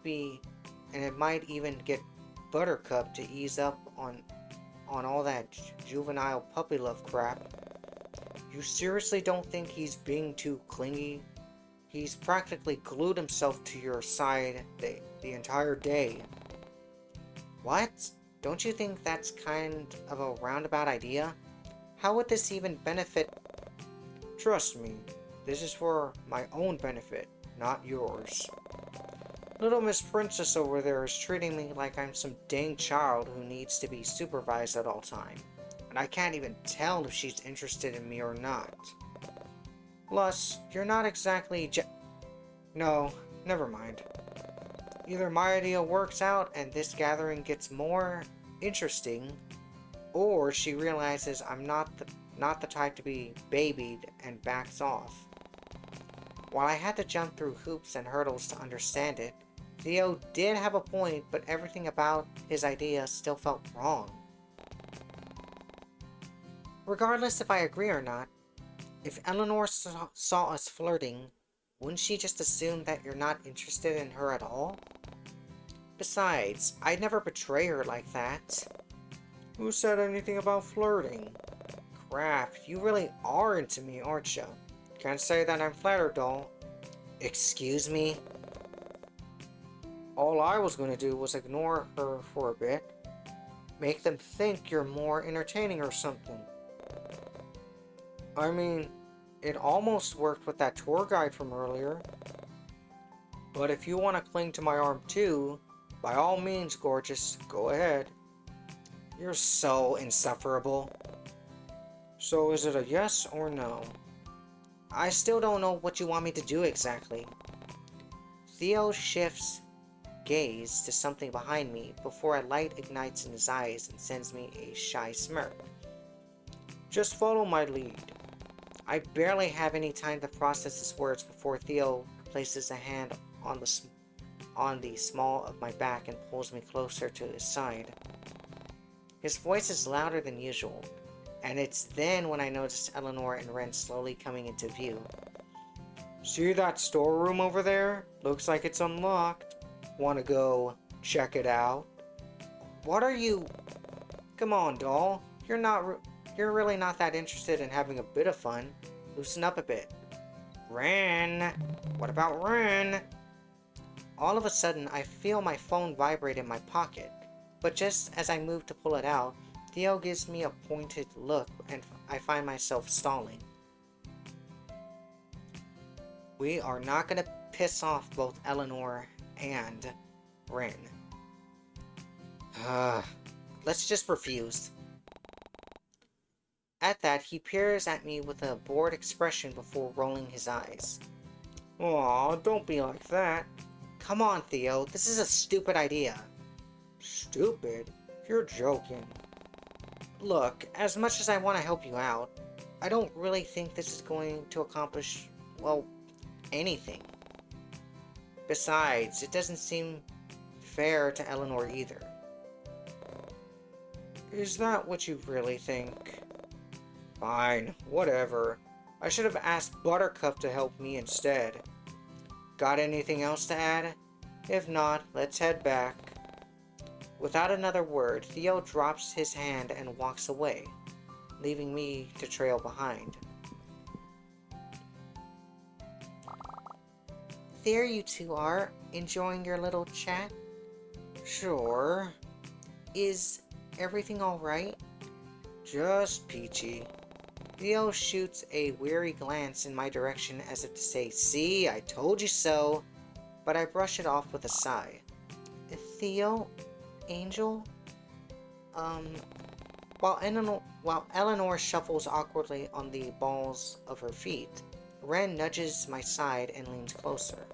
even get Buttercup to ease up on all that juvenile puppy love crap. You seriously don't think he's being too clingy? He's practically glued himself to your side the entire day. What? Don't you think that's kind of a roundabout idea? How would this even benefit? Trust me, this is for my own benefit, not yours. Little Miss Princess over there is treating me like I'm some dang child who needs to be supervised at all time, and I can't even tell if she's interested in me or not. Plus, you're not exactly No, never mind. Either my idea works out and this gathering gets more interesting, or she realizes I'm not the type to be babied and backs off. While I had to jump through hoops and hurdles to understand it, Theo did have a point, but everything about his idea still felt wrong. Regardless if I agree or not, if Eleanor saw us flirting, wouldn't she just assume that you're not interested in her at all? Besides, I'd never betray her like that. Who said anything about flirting? Crap, you really are into me, aren't you? Can't say that I'm flattered, doll. Excuse me? All I was going to do was ignore her for a bit. Make them think you're more entertaining or something. I mean, it almost worked with that tour guide from earlier. But if you want to cling to my arm too, by all means, gorgeous, go ahead. You're so insufferable. So is it a yes or no? I still don't know what you want me to do exactly. Theo shifts gaze to something behind me before a light ignites in his eyes and sends me a shy smirk. Just follow my lead. I barely have any time to process his words before Theo places a hand on the small of my back and pulls me closer to his side. His voice is louder than usual, and it's then when I notice Eleanor and Ren slowly coming into view. See that storeroom over there? Looks like it's unlocked. Want to go check it out? What are you... Come on, doll. You're really not that interested in having a bit of fun. Loosen up a bit. Ren! What about Ren? All of a sudden, I feel my phone vibrate in my pocket, but just as I move to pull it out, Theo gives me a pointed look and I find myself stalling. We are not going to piss off both Eleanor and Ren. Let's just refuse. At that, he peers at me with a bored expression before rolling his eyes. Aw, don't be like that. Come on, Theo, this is a stupid idea. Stupid? You're joking. Look, as much as I want to help you out, I don't really think this is going to accomplish, well, anything. Besides, it doesn't seem fair to Eleanor either. Is that what you really think? Fine, whatever. I should have asked Buttercup to help me instead. Got anything else to add? If not, let's head back. Without another word, Theo drops his hand and walks away, leaving me to trail behind. There you two are, enjoying your little chat? Sure. Is everything alright? Just peachy. Theo shoots a weary glance in my direction as if to say, see, I told you so, but I brush it off with a sigh. Theo? Angel? While Eleanor shuffles awkwardly on the balls of her feet, Ren nudges my side and leans closer.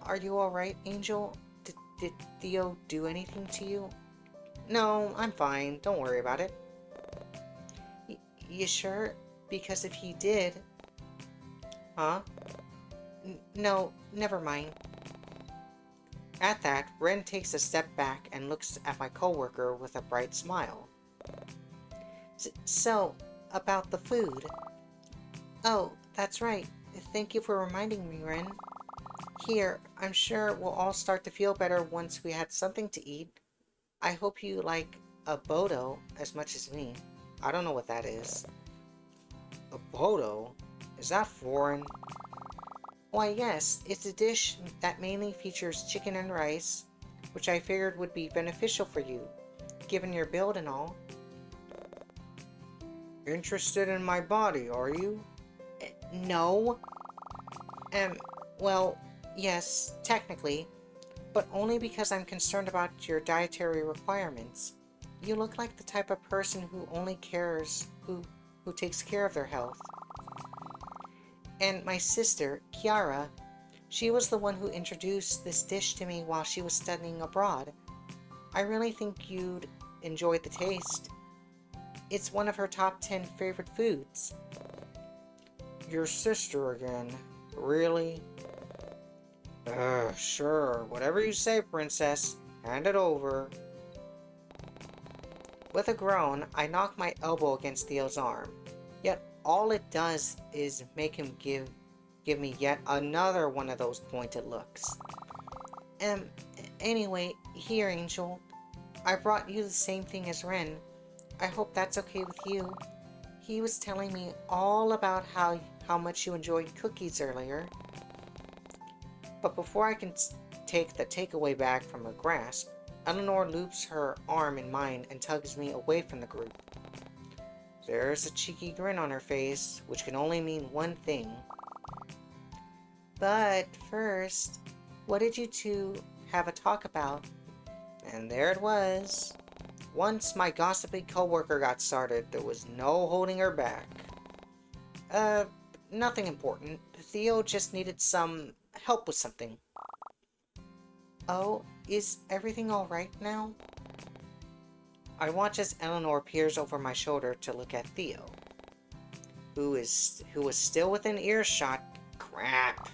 Are you alright, Angel? Did Theo do anything to you? No, I'm fine. Don't worry about it. You sure? Because if he did... Huh? No, never mind. At that, Ren takes a step back and looks at my coworker with a bright smile. So, about the food. Oh, that's right. Thank you for reminding me, Ren. Here, I'm sure we'll all start to feel better once we had something to eat. I hope you like a bodo as much as me. I don't know what that is. A bodo? Is that foreign? Why yes, it's a dish that mainly features chicken and rice, which I figured would be beneficial for you, given your build and all. Interested in my body, are you? No. Well, yes, technically, but only because I'm concerned about your dietary requirements. You look like the type of person who only cares, who takes care of their health. And my sister, Kiara, she was the one who introduced this dish to me while she was studying abroad. I really think you'd enjoy the taste. It's one of her top 10 favorite foods. Your sister again. Really? Sure. Whatever you say, princess. Hand it over. With a groan, I knock my elbow against Theo's arm. Yet all it does is make him give me yet another one of those pointed looks. Um, anyway, here, Angel. I brought you the same thing as Ren. I hope that's okay with you. He was telling me all about how much you enjoyed cookies earlier. But before I can take the takeaway bag from her grasp, Eleanor loops her arm in mine and tugs me away from the group. There's a cheeky grin on her face, which can only mean one thing. But first, what did you two have a talk about? And there it was. Once my gossipy coworker got started, there was no holding her back. Nothing important. Theo just needed some help with something. Oh, is everything alright now? I watch as Eleanor peers over my shoulder to look at Theo, who was still within earshot. Crap.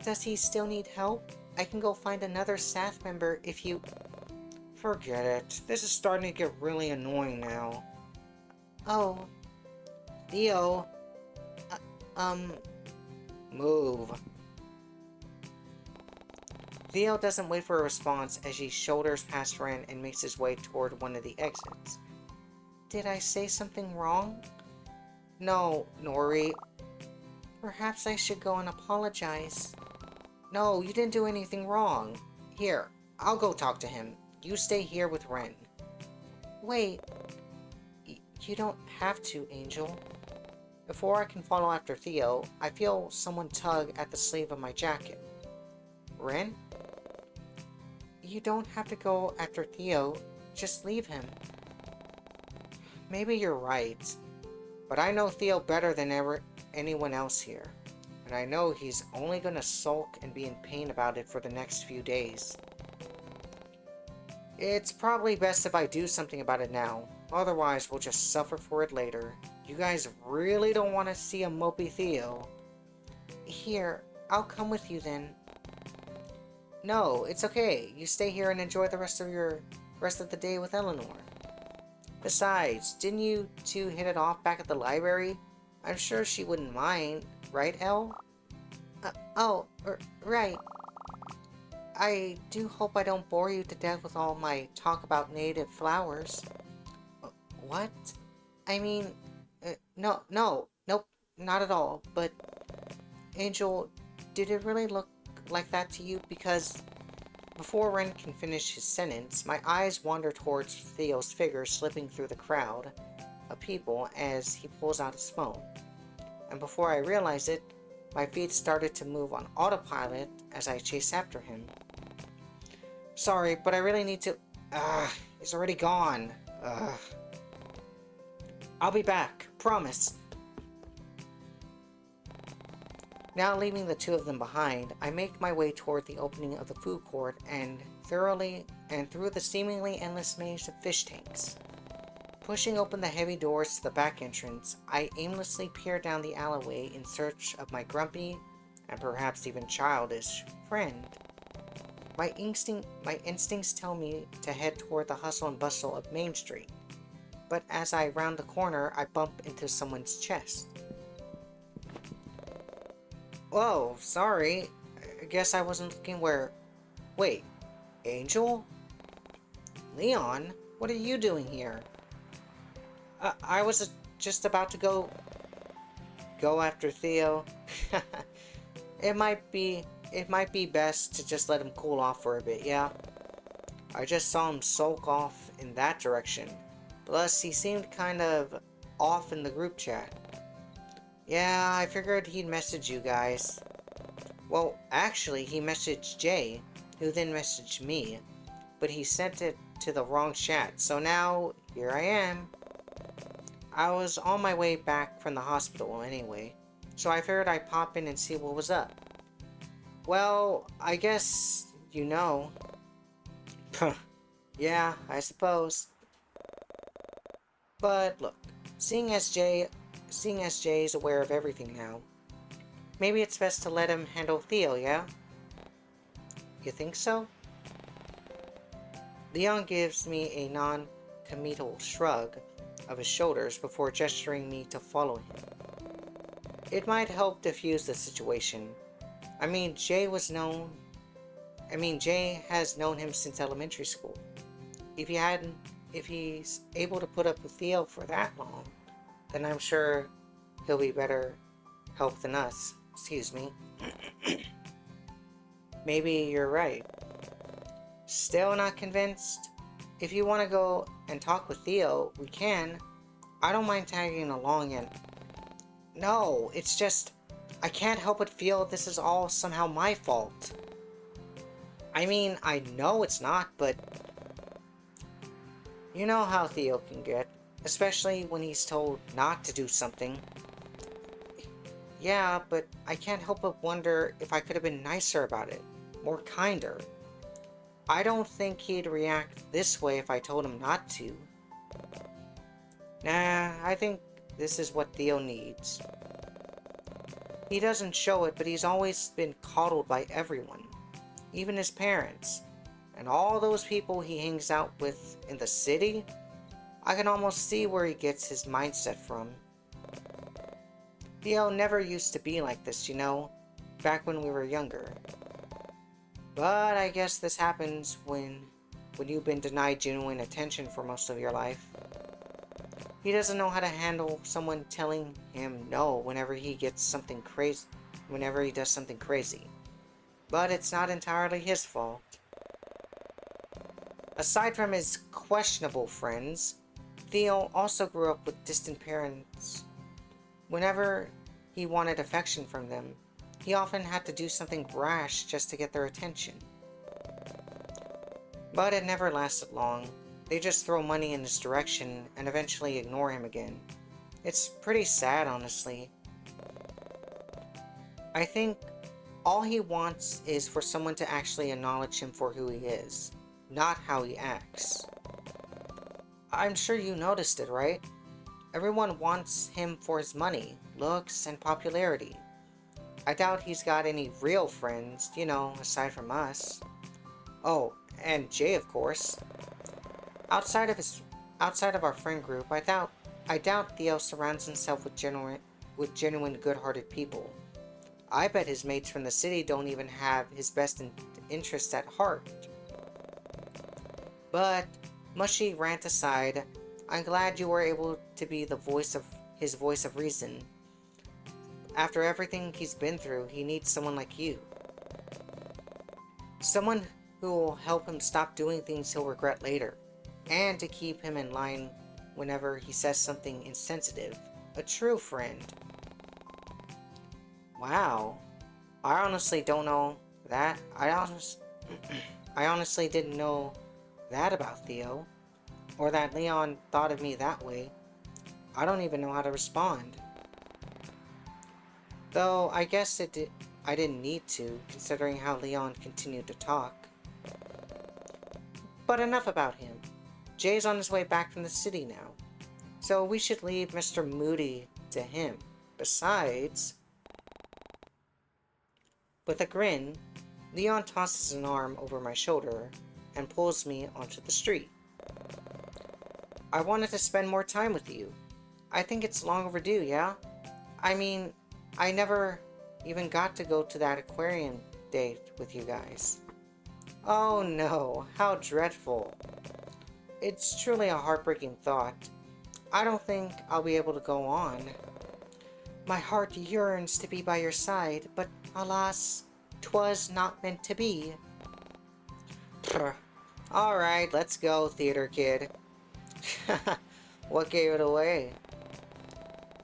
Does he still need help? I can go find another staff member if you... Forget it. This is starting to get really annoying now. Oh. Theo. Move. Theo doesn't wait for a response as he shoulders past Ren and makes his way toward one of the exits. Did I say something wrong? No, Nori. Perhaps I should go and apologize. No, you didn't do anything wrong. Here, I'll go talk to him. You stay here with Ren. Wait. You don't have to, Angel. Before I can follow after Theo, I feel someone tug at the sleeve of my jacket. Ren? You don't have to go after Theo. Just leave him. Maybe you're right. But I know Theo better than anyone else here. And I know he's only gonna sulk and be in pain about it for the next few days. It's probably best if I do something about it now. Otherwise, we'll just suffer for it later. You guys really don't want to see a mopey Theo. Here, I'll come with you then. No, it's okay. You stay here and enjoy the rest of the day with Eleanor. Besides, didn't you two hit it off back at the library? I'm sure she wouldn't mind, right, Elle? Right. I do hope I don't bore you to death with all my talk about native flowers. What? I mean, nope, not at all, but... Angel, did it really look like that to you? Because before Ren can finish his sentence, my eyes wander towards Theo's figure slipping through the crowd of people as he pulls out his phone. And before I realize it, my feet started to move on autopilot as I chase after him. Sorry, but I really need to... he's already gone. I'll be back, promise. Now leaving the two of them behind, I make my way toward the opening of the food court and through the seemingly endless maze of fish tanks. Pushing open the heavy doors to the back entrance, I aimlessly peer down the alleyway in search of my grumpy, and perhaps even childish, friend. My instincts tell me to head toward the hustle and bustle of Main Street, but as I round the corner, I bump into someone's chest. Whoa, sorry. I guess I wasn't looking where... Wait, Angel? Leon, what are you doing here? I was just about to go after Theo. It might be best to just let him cool off for a bit, yeah? I just saw him sulk off in that direction. Plus, he seemed kind of off in the group chat. Yeah, I figured he'd message you guys. Well, actually, he messaged Jay, who then messaged me, but he sent it to the wrong chat, so now, here I am. I was on my way back from the hospital anyway, so I figured I'd pop in and see what was up. Well, I guess you know. Yeah, I suppose. But look, seeing as Jay is aware of everything now, Maybe it's best to let him handle Theo, yeah? You think so? Leon gives me a non-committal shrug of his shoulders before gesturing me to follow him. It might help diffuse the situation. Jay has known him since elementary school. If he's able to put up with Theo for that long, then I'm sure he'll be better help than us. Excuse me. Maybe you're right. Still not convinced? If you want to go and talk with Theo, we can. I don't mind tagging along and... No, it's just... I can't help but feel this is all somehow my fault. I know it's not, but... You know how Theo can get, especially when he's told not to do something. Yeah, but I can't help but wonder if I could have been nicer about it, more kinder. I don't think he'd react this way if I told him not to. Nah, I think this is what Theo needs. He doesn't show it, but he's always been coddled by everyone, even his parents. And all those people he hangs out with in the city, I can almost see where he gets his mindset from. Theo never used to be like this, you know, back when we were younger. But I guess this happens when you've been denied genuine attention for most of your life. He doesn't know how to handle someone telling him no whenever he does something crazy. But it's not entirely his fault. Aside from his questionable friends, Theo also grew up with distant parents. Whenever he wanted affection from them, he often had to do something rash just to get their attention. But it never lasted long. They just throw money in his direction and eventually ignore him again. It's pretty sad, honestly. I think all he wants is for someone to actually acknowledge him for who he is, not how he acts. I'm sure you noticed it, right? Everyone wants him for his money, looks, and popularity. I doubt he's got any real friends, you know, aside from us. Oh, and Jay, of course. Outside of our friend group, I doubt Theo surrounds himself with genuine good-hearted people. I bet his mates from the city don't even have his best interests at heart. But, mushy rant aside, I'm glad you were able to be his voice of reason. After everything he's been through, he needs someone like you. Someone who will help him stop doing things he'll regret later, and to keep him in line whenever he says something insensitive. A true friend. Wow. I honestly don't know that. I honestly didn't know that about Theo, or that Leon thought of me that way. I don't even know how to respond. Though, I guess I didn't need to, considering how Leon continued to talk. But enough about him. Jay's on his way back from the city now, so we should leave Mr. Moody to him. Besides... With a grin, Leon tosses an arm over my shoulder and pulls me onto the street. I wanted to spend more time with you. I think it's long overdue, yeah? I never even got to go to that aquarium date with you guys. Oh no, how dreadful. It's truly a heartbreaking thought. I don't think I'll be able to go on. My heart yearns to be by your side, but alas, 'twas not meant to be. Alright, let's go, theater kid. What gave it away?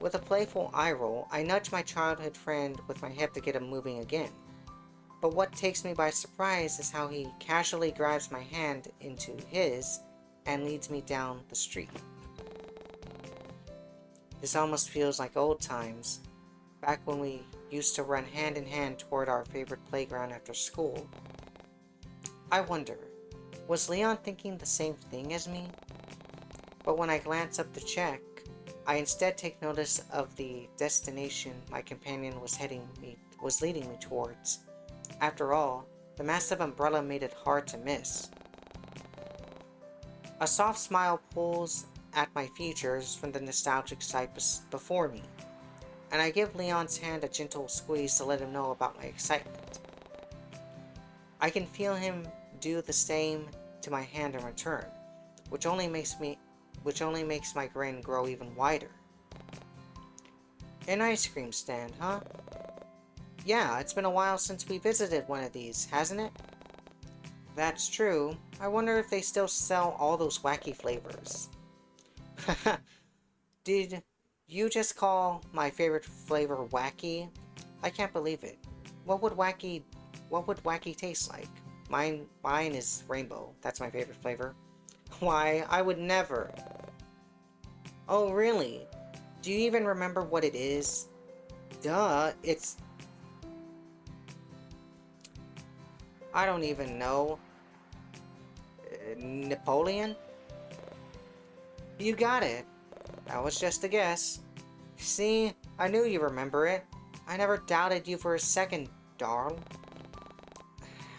With a playful eye roll, I nudge my childhood friend with my hip to get him moving again. But what takes me by surprise is how he casually grabs my hand into his and leads me down the street. This almost feels like old times, back when we used to run hand in hand toward our favorite playground after school. I wonder, was Leon thinking the same thing as me? But when I glance up to check, I instead take notice of the destination my companion was leading me towards. After all, the massive umbrella made it hard to miss. A soft smile pulls at my features from the nostalgic sight before me, and I give Leon's hand a gentle squeeze to let him know about my excitement. I can feel him do the same to my hand in return, which only makes my grin grow even wider. An ice cream stand, huh? Yeah, it's been a while since we visited one of these, hasn't it? That's true. I wonder if they still sell all those wacky flavors. Did you just call my favorite flavor wacky? I can't believe it. What would wacky taste like? Mine is rainbow. That's my favorite flavor. Why, I would never. Oh, really? Do you even remember what it is? Duh, it's... I don't even know. Napoleon? You got it. That was just a guess. See, I knew you remember it. I never doubted you for a second, darl.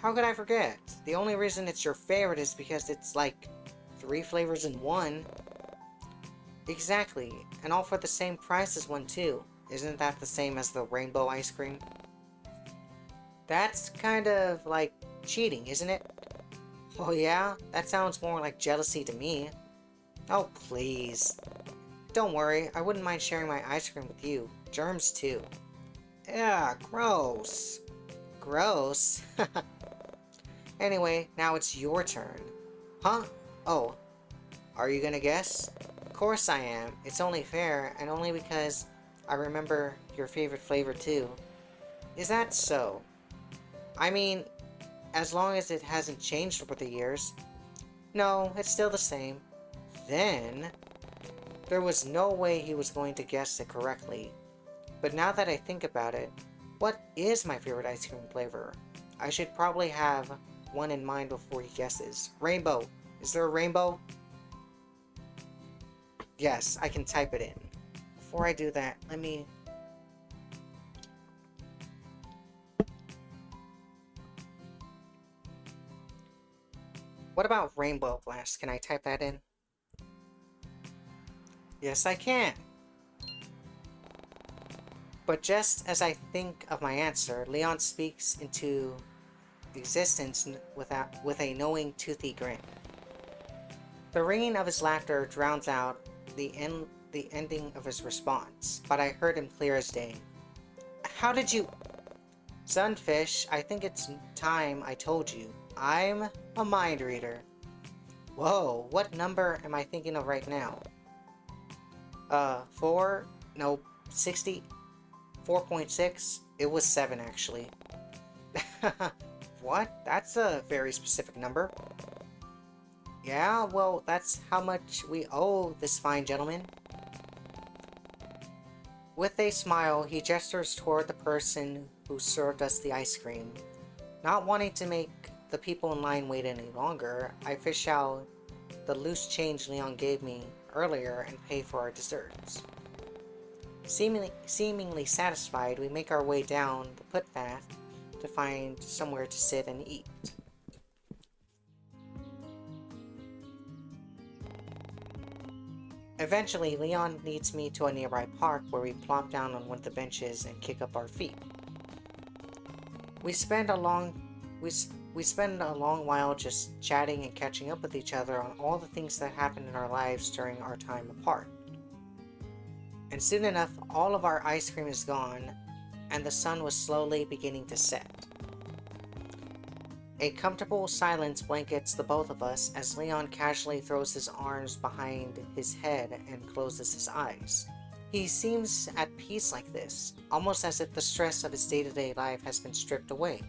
How could I forget? The only reason it's your favorite is because it's like 3 flavors in one. Exactly, and all for the same price as one too. Isn't that the same as the rainbow ice cream? That's kind of like cheating, isn't it? Oh yeah? That sounds more like jealousy to me. Oh please. Don't worry, I wouldn't mind sharing my ice cream with you. Germs too. Yeah, gross. Gross? Anyway, now it's your turn. Huh? Oh, are you gonna guess? Of course I am. It's only fair, and only because I remember your favorite flavor too. Is that so? I mean, as long as it hasn't changed over the years. No, it's still the same. Then, there was no way he was going to guess it correctly. But now that I think about it, what is my favorite ice cream flavor? I should probably have one in mind before he guesses. Rainbow. Is there a rainbow? Yes, I can type it in. Before I do that, let me... What about Rainbow Blast? Can I type that in? Yes, I can. But just as I think of my answer, Leon speaks into existence with a knowing, toothy grin. The ringing of his laughter drowns out the ending of his response, but I heard him clear as day. How did you... Sunfish, I think it's time I told you. I'm a mind reader. Whoa, what number am I thinking of right now? 60... 4.6? It was 7, actually. What? That's a very specific number. Yeah, well, that's how much we owe this fine gentleman. With a smile, he gestures toward the person who served us the ice cream. Not wanting to make the people in line wait any longer, I fish out the loose change Leon gave me earlier and pay for our desserts. Seemingly satisfied, we make our way down the footpath to find somewhere to sit and eat. Eventually, Leon leads me to a nearby park where we plop down on one of the benches and kick up our feet. We spend a long while just chatting and catching up with each other on all the things that happened in our lives during our time apart. And soon enough, all of our ice cream is gone, and the sun was slowly beginning to set. A comfortable silence blankets the both of us as Leon casually throws his arms behind his head and closes his eyes. He seems at peace like this, almost as if the stress of his day-to-day life has been stripped away.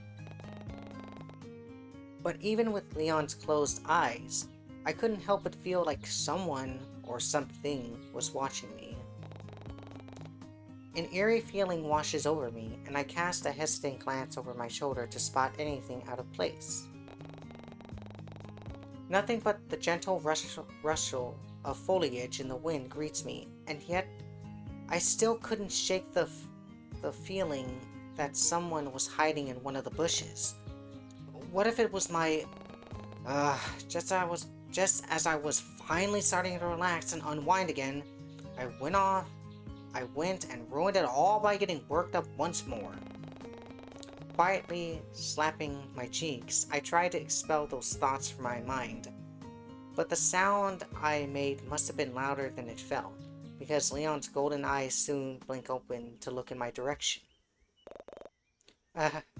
But even with Leon's closed eyes, I couldn't help but feel like someone or something was watching me. An eerie feeling washes over me, and I cast a hesitant glance over my shoulder to spot anything out of place. Nothing but the gentle rustle of foliage in the wind greets me, and yet I still couldn't shake the feeling that someone was hiding in one of the bushes. What if it was my... just as I was finally starting to relax and unwind again, I went and ruined it all by getting worked up once more. Quietly slapping my cheeks, I tried to expel those thoughts from my mind. But the sound I made must have been louder than it felt, because Leon's golden eyes soon blink open to look in my direction.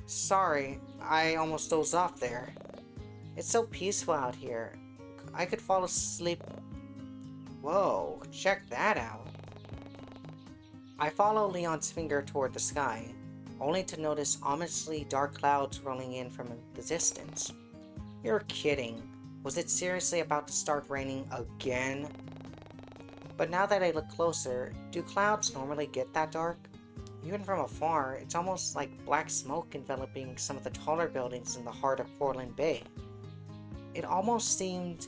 Sorry, I almost dozed off there. It's so peaceful out here. I could fall asleep. Whoa, check that out. I follow Leon's finger toward the sky, only to notice ominously dark clouds rolling in from the distance. You're kidding. Was it seriously about to start raining again? But now that I look closer, do clouds normally get that dark? Even from afar, it's almost like black smoke enveloping some of the taller buildings in the heart of Portland Bay. It almost seemed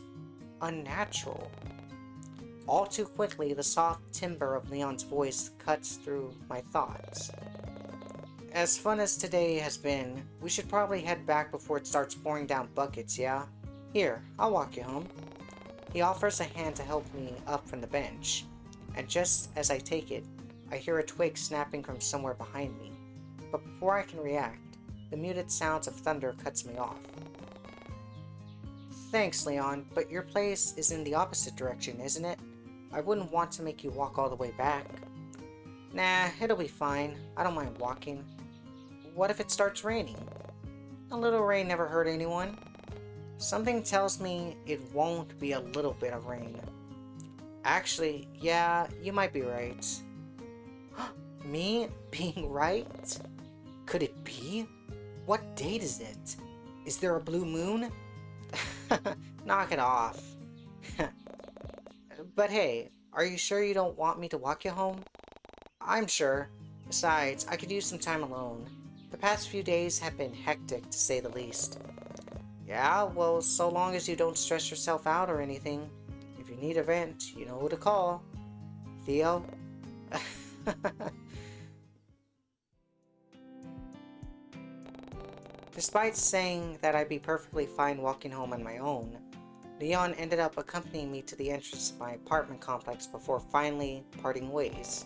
unnatural. All too quickly, the soft timbre of Leon's voice cuts through my thoughts. As fun as today has been, we should probably head back before it starts pouring down buckets, yeah? Here, I'll walk you home. He offers a hand to help me up from the bench, and just as I take it, I hear a twig snapping from somewhere behind me. But before I can react, the muted sounds of thunder cuts me off. Thanks, Leon, but your place is in the opposite direction, isn't it? I wouldn't want to make you walk all the way back. Nah, it'll be fine. I don't mind walking. What if it starts raining? A little rain never hurt anyone. Something tells me it won't be a little bit of rain. Actually, yeah, you might be right. Me being right? Could it be? What date is it? Is there a blue moon? Knock it off. But hey, are you sure you don't want me to walk you home? I'm sure. Besides, I could use some time alone. The past few days have been hectic, to say the least. Yeah, well, so long as you don't stress yourself out or anything. If you need a vent, you know who to call. Theo? Despite saying that I'd be perfectly fine walking home on my own, Leon ended up accompanying me to the entrance of my apartment complex before finally parting ways.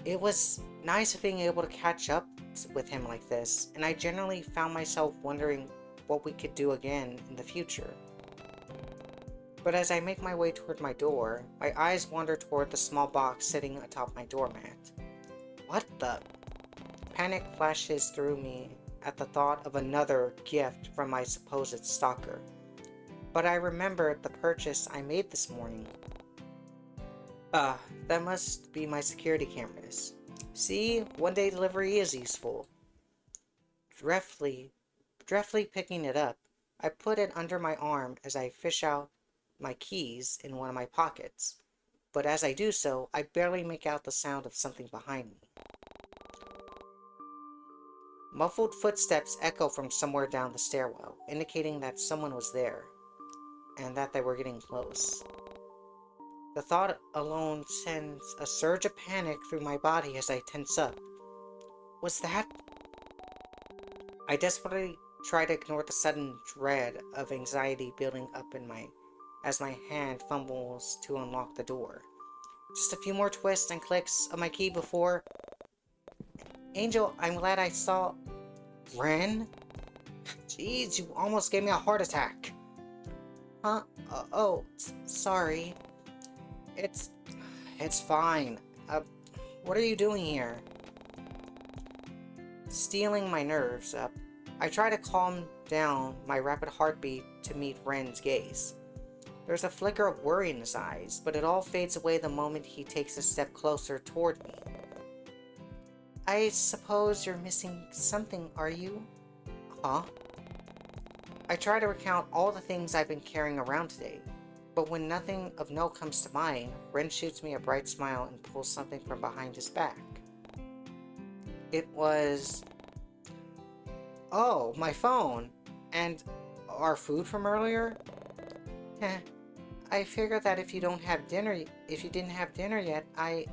It was nice being able to catch up with him like this, and I generally found myself wondering what we could do again in the future. But as I make my way toward my door, my eyes wander toward the small box sitting atop my doormat. What the? Panic flashes through me at the thought of another gift from my supposed stalker. But I remembered the purchase I made this morning. That must be my security cameras. See, one-day delivery is useful. Deftly picking it up, I put it under my arm as I fish out my keys in one of my pockets. But as I do so, I barely make out the sound of something behind me. Muffled footsteps echo from somewhere down the stairwell, indicating that someone was there, and that they were getting close. The thought alone sends a surge of panic through my body as I tense up. Was that? I desperately try to ignore the sudden dread of anxiety building up as my hand fumbles to unlock the door. Just a few more twists and clicks of my key before... Angel, I'm glad I saw... Ren? Jeez, you almost gave me a heart attack. Huh? Sorry. It's fine. What are you doing here? Stealing my nerves up, I try to calm down my rapid heartbeat to meet Ren's gaze. There's a flicker of worry in his eyes, but it all fades away the moment he takes a step closer toward me. I suppose you're missing something, are you? Huh? I try to recount all the things I've been carrying around today, but when nothing of note comes to mind, Ren shoots me a bright smile and pulls something from behind his back. It was... Oh, my phone! And our food from earlier? I figured that if you didn't have dinner yet, I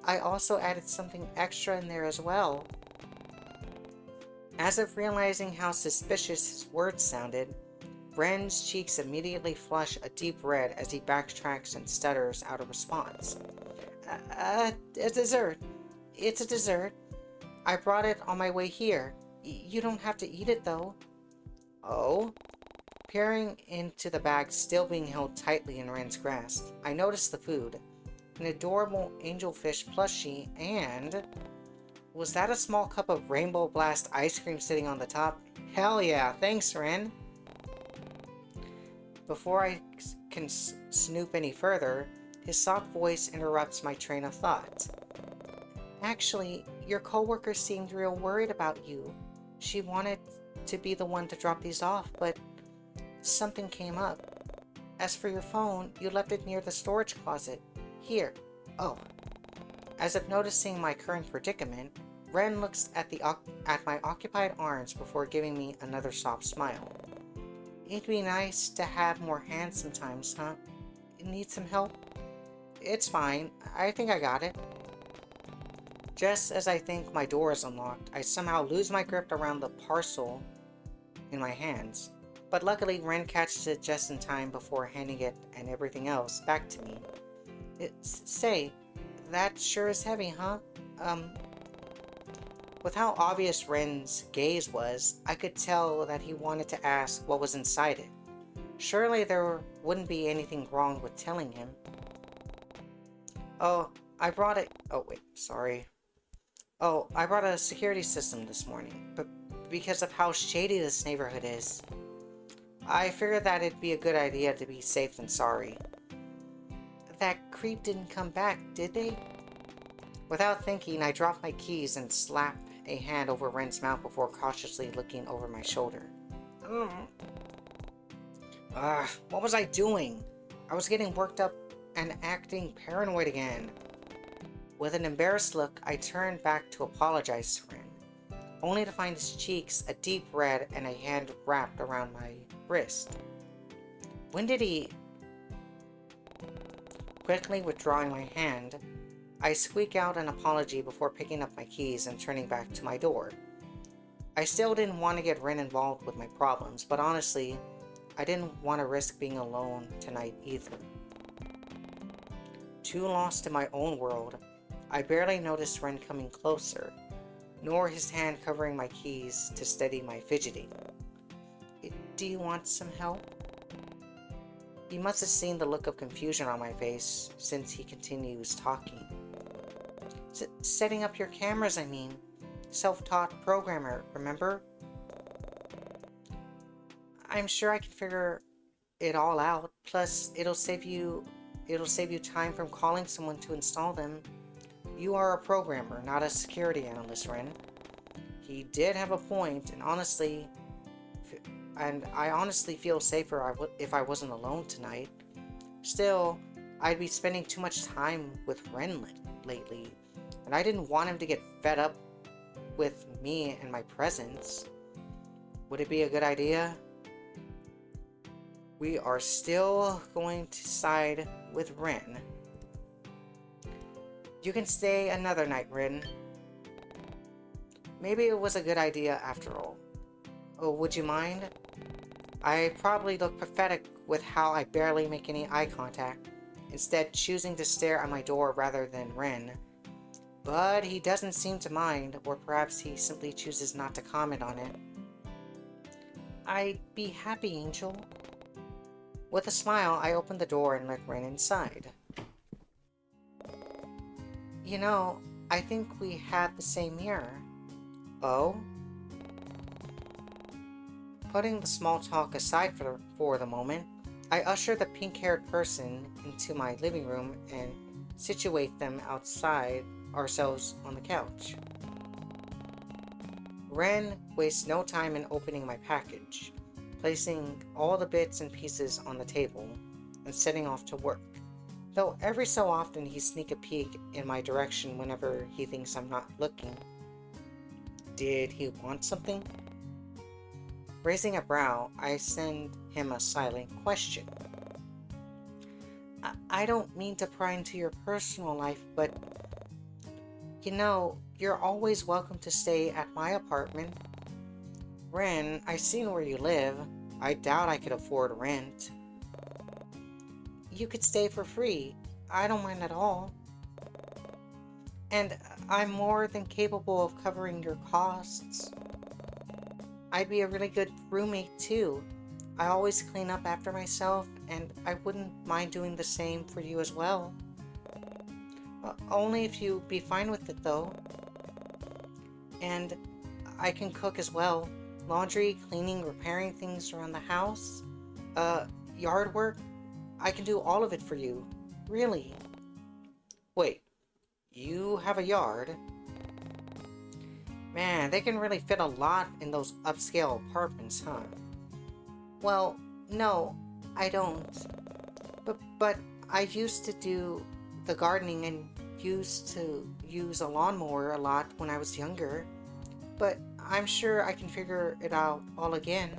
also added something extra in there as well. As if realizing how suspicious his words sounded, Ren's cheeks immediately flush a deep red as he backtracks and stutters out a response. A dessert. It's a dessert. I brought it on my way here. You don't have to eat it, though. Oh? Peering into the bag still being held tightly in Ren's grasp, I noticed the food. An adorable angelfish plushie and... Was that a small cup of Rainbow Blast ice cream sitting on the top? Hell yeah, thanks, Ren! Before I can snoop any further, his soft voice interrupts my train of thought. Actually, your coworker seemed real worried about you. She wanted to be the one to drop these off, but something came up. As for your phone, you left it near the storage closet. Here. Oh. As if noticing my current predicament, Ren looks at my occupied arms before giving me another soft smile. It'd be nice to have more hands sometimes, huh? Need some help? It's fine. I think I got it. Just as I think my door is unlocked, I somehow lose my grip around the parcel in my hands. But luckily, Ren catches it just in time before handing it and everything else back to me. Say, that sure is heavy, huh? With how obvious Ren's gaze was, I could tell that he wanted to ask what was inside it. Surely there wouldn't be anything wrong with telling him. Oh, I brought it. Oh, wait, sorry. Oh, I brought a security system this morning, but because of how shady this neighborhood is, I figured that it'd be a good idea to be safe than sorry. That creep didn't come back, did they? Without thinking, I dropped my keys and slapped a hand over Ren's mouth before cautiously looking over my shoulder. What was I doing? I was getting worked up and acting paranoid again. With an embarrassed look, I turned back to apologize to Ren, only to find his cheeks a deep red and a hand wrapped around my wrist. When did he... Quickly withdrawing my hand, I squeak out an apology before picking up my keys and turning back to my door. I still didn't want to get Ren involved with my problems, but honestly, I didn't want to risk being alone tonight either. Too lost in my own world, I barely noticed Ren coming closer, nor his hand covering my keys to steady my fidgeting. Do you want some help? He must have seen the look of confusion on my face since he continues talking. Setting up your cameras, I mean. Self-taught programmer, remember? I'm sure I can figure it all out. Plus, it'll save you time from calling someone to install them. You are a programmer, not a security analyst, Ren. He did have a point, and I honestly feel safer if I wasn't alone tonight. Still, I'd be spending too much time with Ren lately, and I didn't want him to get fed up with me and my presence. Would it be a good idea? We are still going to side with Ren. You can stay another night, Ren. Maybe it was a good idea after all. Oh, would you mind? I probably look pathetic with how I barely make any eye contact, instead choosing to stare at my door rather than Ren. But he doesn't seem to mind, or perhaps he simply chooses not to comment on it. I'd be happy, Angel. With a smile, I opened the door and let Ren inside. You know, I think we have the same mirror. Oh? Putting the small talk aside for the moment, I usher the pink-haired person into my living room and situate them outside ourselves on the couch. Ren wastes no time in opening my package, placing all the bits and pieces on the table, and setting off to work. Though every so often he sneaks a peek in my direction whenever he thinks I'm not looking. Did he want something? Raising a brow, I send him a silent question. I don't mean to pry into your personal life, but you're always welcome to stay at my apartment. Ren, I seen where you live. I doubt I could afford rent. You could stay for free. I don't mind at all. And I'm more than capable of covering your costs. I'd be a really good roommate too. I always clean up after myself, and I wouldn't mind doing the same for you as well. Only if you'd be fine with it though. And I can cook as well. Laundry, cleaning, repairing things around the house. Yard work. I can do all of it for you. Really. Wait, you have a yard? Man, they can really fit a lot in those upscale apartments, huh? Well, no, I don't. But I used to do the gardening and used to use a lawnmower a lot when I was younger. But I'm sure I can figure it out all again.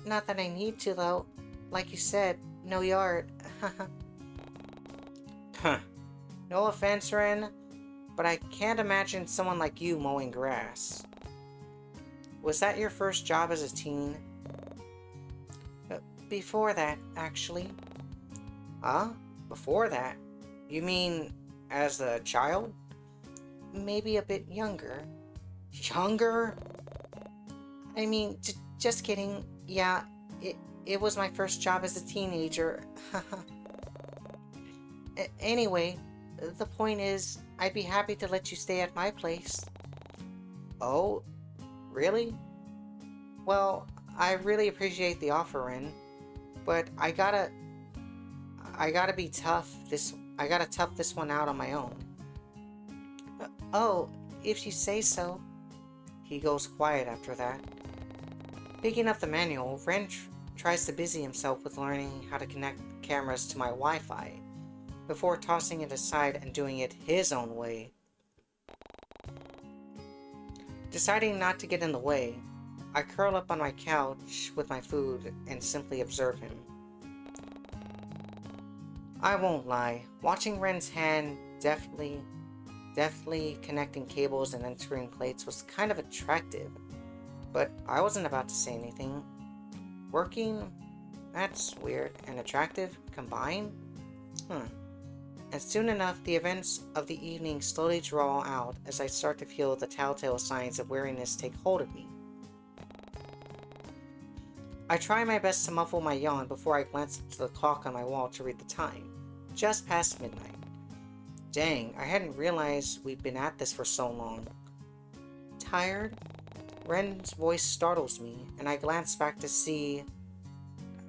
Not that I need to, though. Like you said, no yard. Huh. No offense, Ren, but I can't imagine someone like you mowing grass. Was that your first job as a teen? Before that, actually. Huh? Before that? You mean as a child? Maybe a bit younger. Younger? I mean, just kidding. Yeah, it was my first job as a teenager. Anyway, the point is, I'd be happy to let you stay at my place. Oh, really? Well, I really appreciate the offer, Ren, but I gotta be tough. I gotta tough this one out on my own. Oh, if you say so. He goes quiet after that. Picking up the manual, Ren tries to busy himself with learning how to connect cameras to my Wi-Fi, before tossing it aside and doing it his own way. Deciding not to get in the way, I curl up on my couch with my food and simply observe him. I won't lie, watching Ren's hand deftly connecting cables and entering plates was kind of attractive, but I wasn't about to say anything. Working? That's weird and attractive combined? And soon enough, the events of the evening slowly draw out as I start to feel the telltale signs of weariness take hold of me. I try my best to muffle my yawn before I glance up to the clock on my wall to read the time. Just past midnight. Dang, I hadn't realized we'd been at this for so long. Tired? Ren's voice startles me, and I glance back to see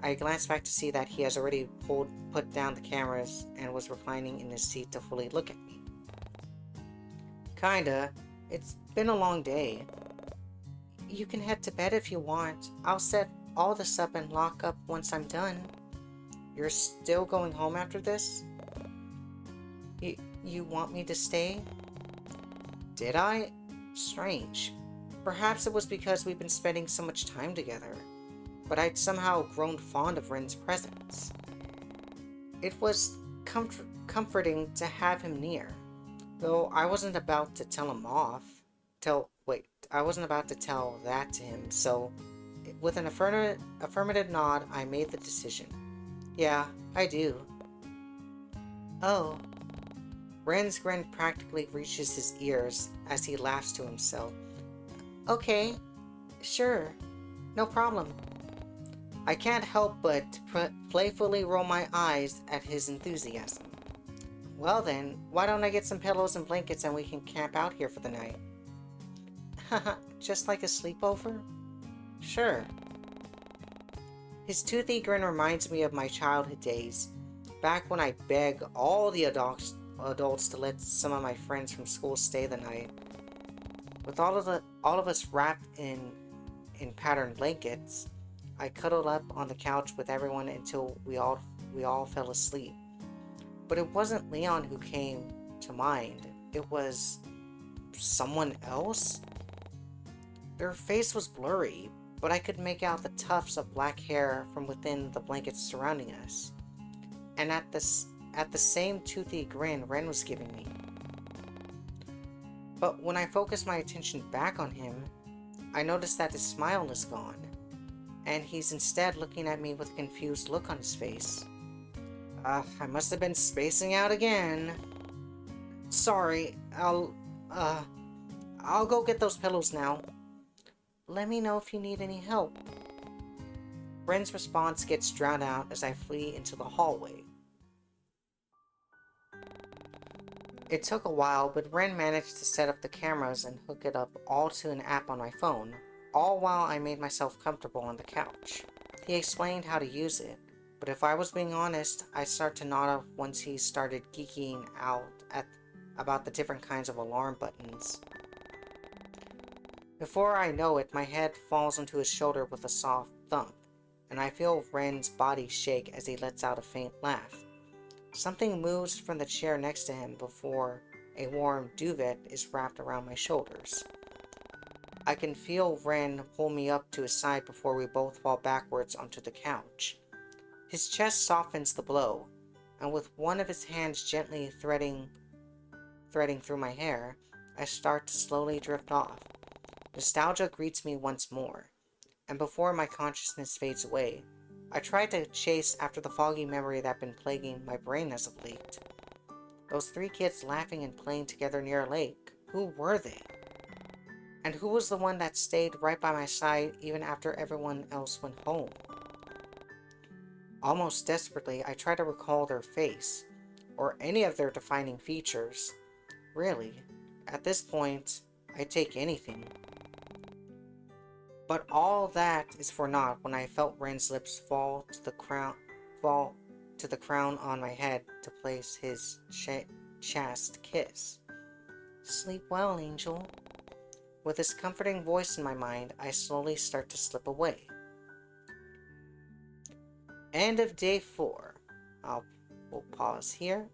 that he has already put down the cameras and was reclining in his seat to fully look at me. Kinda. It's been a long day. You can head to bed if you want. I'll set all this up and lock up once I'm done. You're still going home after this? You want me to stay? Did I? Strange. Perhaps it was because we've been spending so much time together, but I'd somehow grown fond of Ren's presence. It was comforting to have him near, though I wasn't about to tell him off. I wasn't about to tell that to him, so with an affirmative nod, I made the decision. Yeah, I do. Oh. Ren's grin practically reaches his ears as he laughs to himself. Okay, sure, no problem. I can't help but playfully roll my eyes at his enthusiasm. Well then, why don't I get some pillows and blankets and we can camp out here for the night? Haha, just like a sleepover? Sure. His toothy grin reminds me of my childhood days, back when I begged all the adults to let some of my friends from school stay the night. With all of us wrapped in patterned blankets, I cuddled up on the couch with everyone until we all fell asleep. But it wasn't Leon who came to mind. It was someone else? Their face was blurry, but I could make out the tufts of black hair from within the blankets surrounding us. and at the same toothy grin Ren was giving me. But when I focus my attention back on him, I notice that his smile is gone, and he's instead looking at me with a confused look on his face. I must have been spacing out again. Sorry, I'll go get those pillows now. Let me know if you need any help. Ren's response gets drowned out as I flee into the hallway. It took a while, but Ren managed to set up the cameras and hook it up all to an app on my phone, all while I made myself comfortable on the couch. He explained how to use it, but if I was being honest, I started to nod off once he started geeking out about the different kinds of alarm buttons. Before I know it, my head falls onto his shoulder with a soft thump, and I feel Ren's body shake as he lets out a faint laugh. Something moves from the chair next to him before a warm duvet is wrapped around my shoulders. I can feel Ren pull me up to his side before we both fall backwards onto the couch. His chest softens the blow, and with one of his hands gently threading through my hair, I start to slowly drift off. Nostalgia greets me once more, and before my consciousness fades away, I try to chase after the foggy memory that had been plaguing my brain as of late. Those 3 kids laughing and playing together near a lake, who were they? And who was the one that stayed right by my side even after everyone else went home? Almost desperately, I try to recall their face, or any of their defining features. Really, at this point, I take anything. But all that is for naught when I felt Ren's lips fall to the crown on my head to place his chaste kiss. Sleep well, angel. With his comforting voice in my mind, I slowly start to slip away. End of day 4. We'll pause here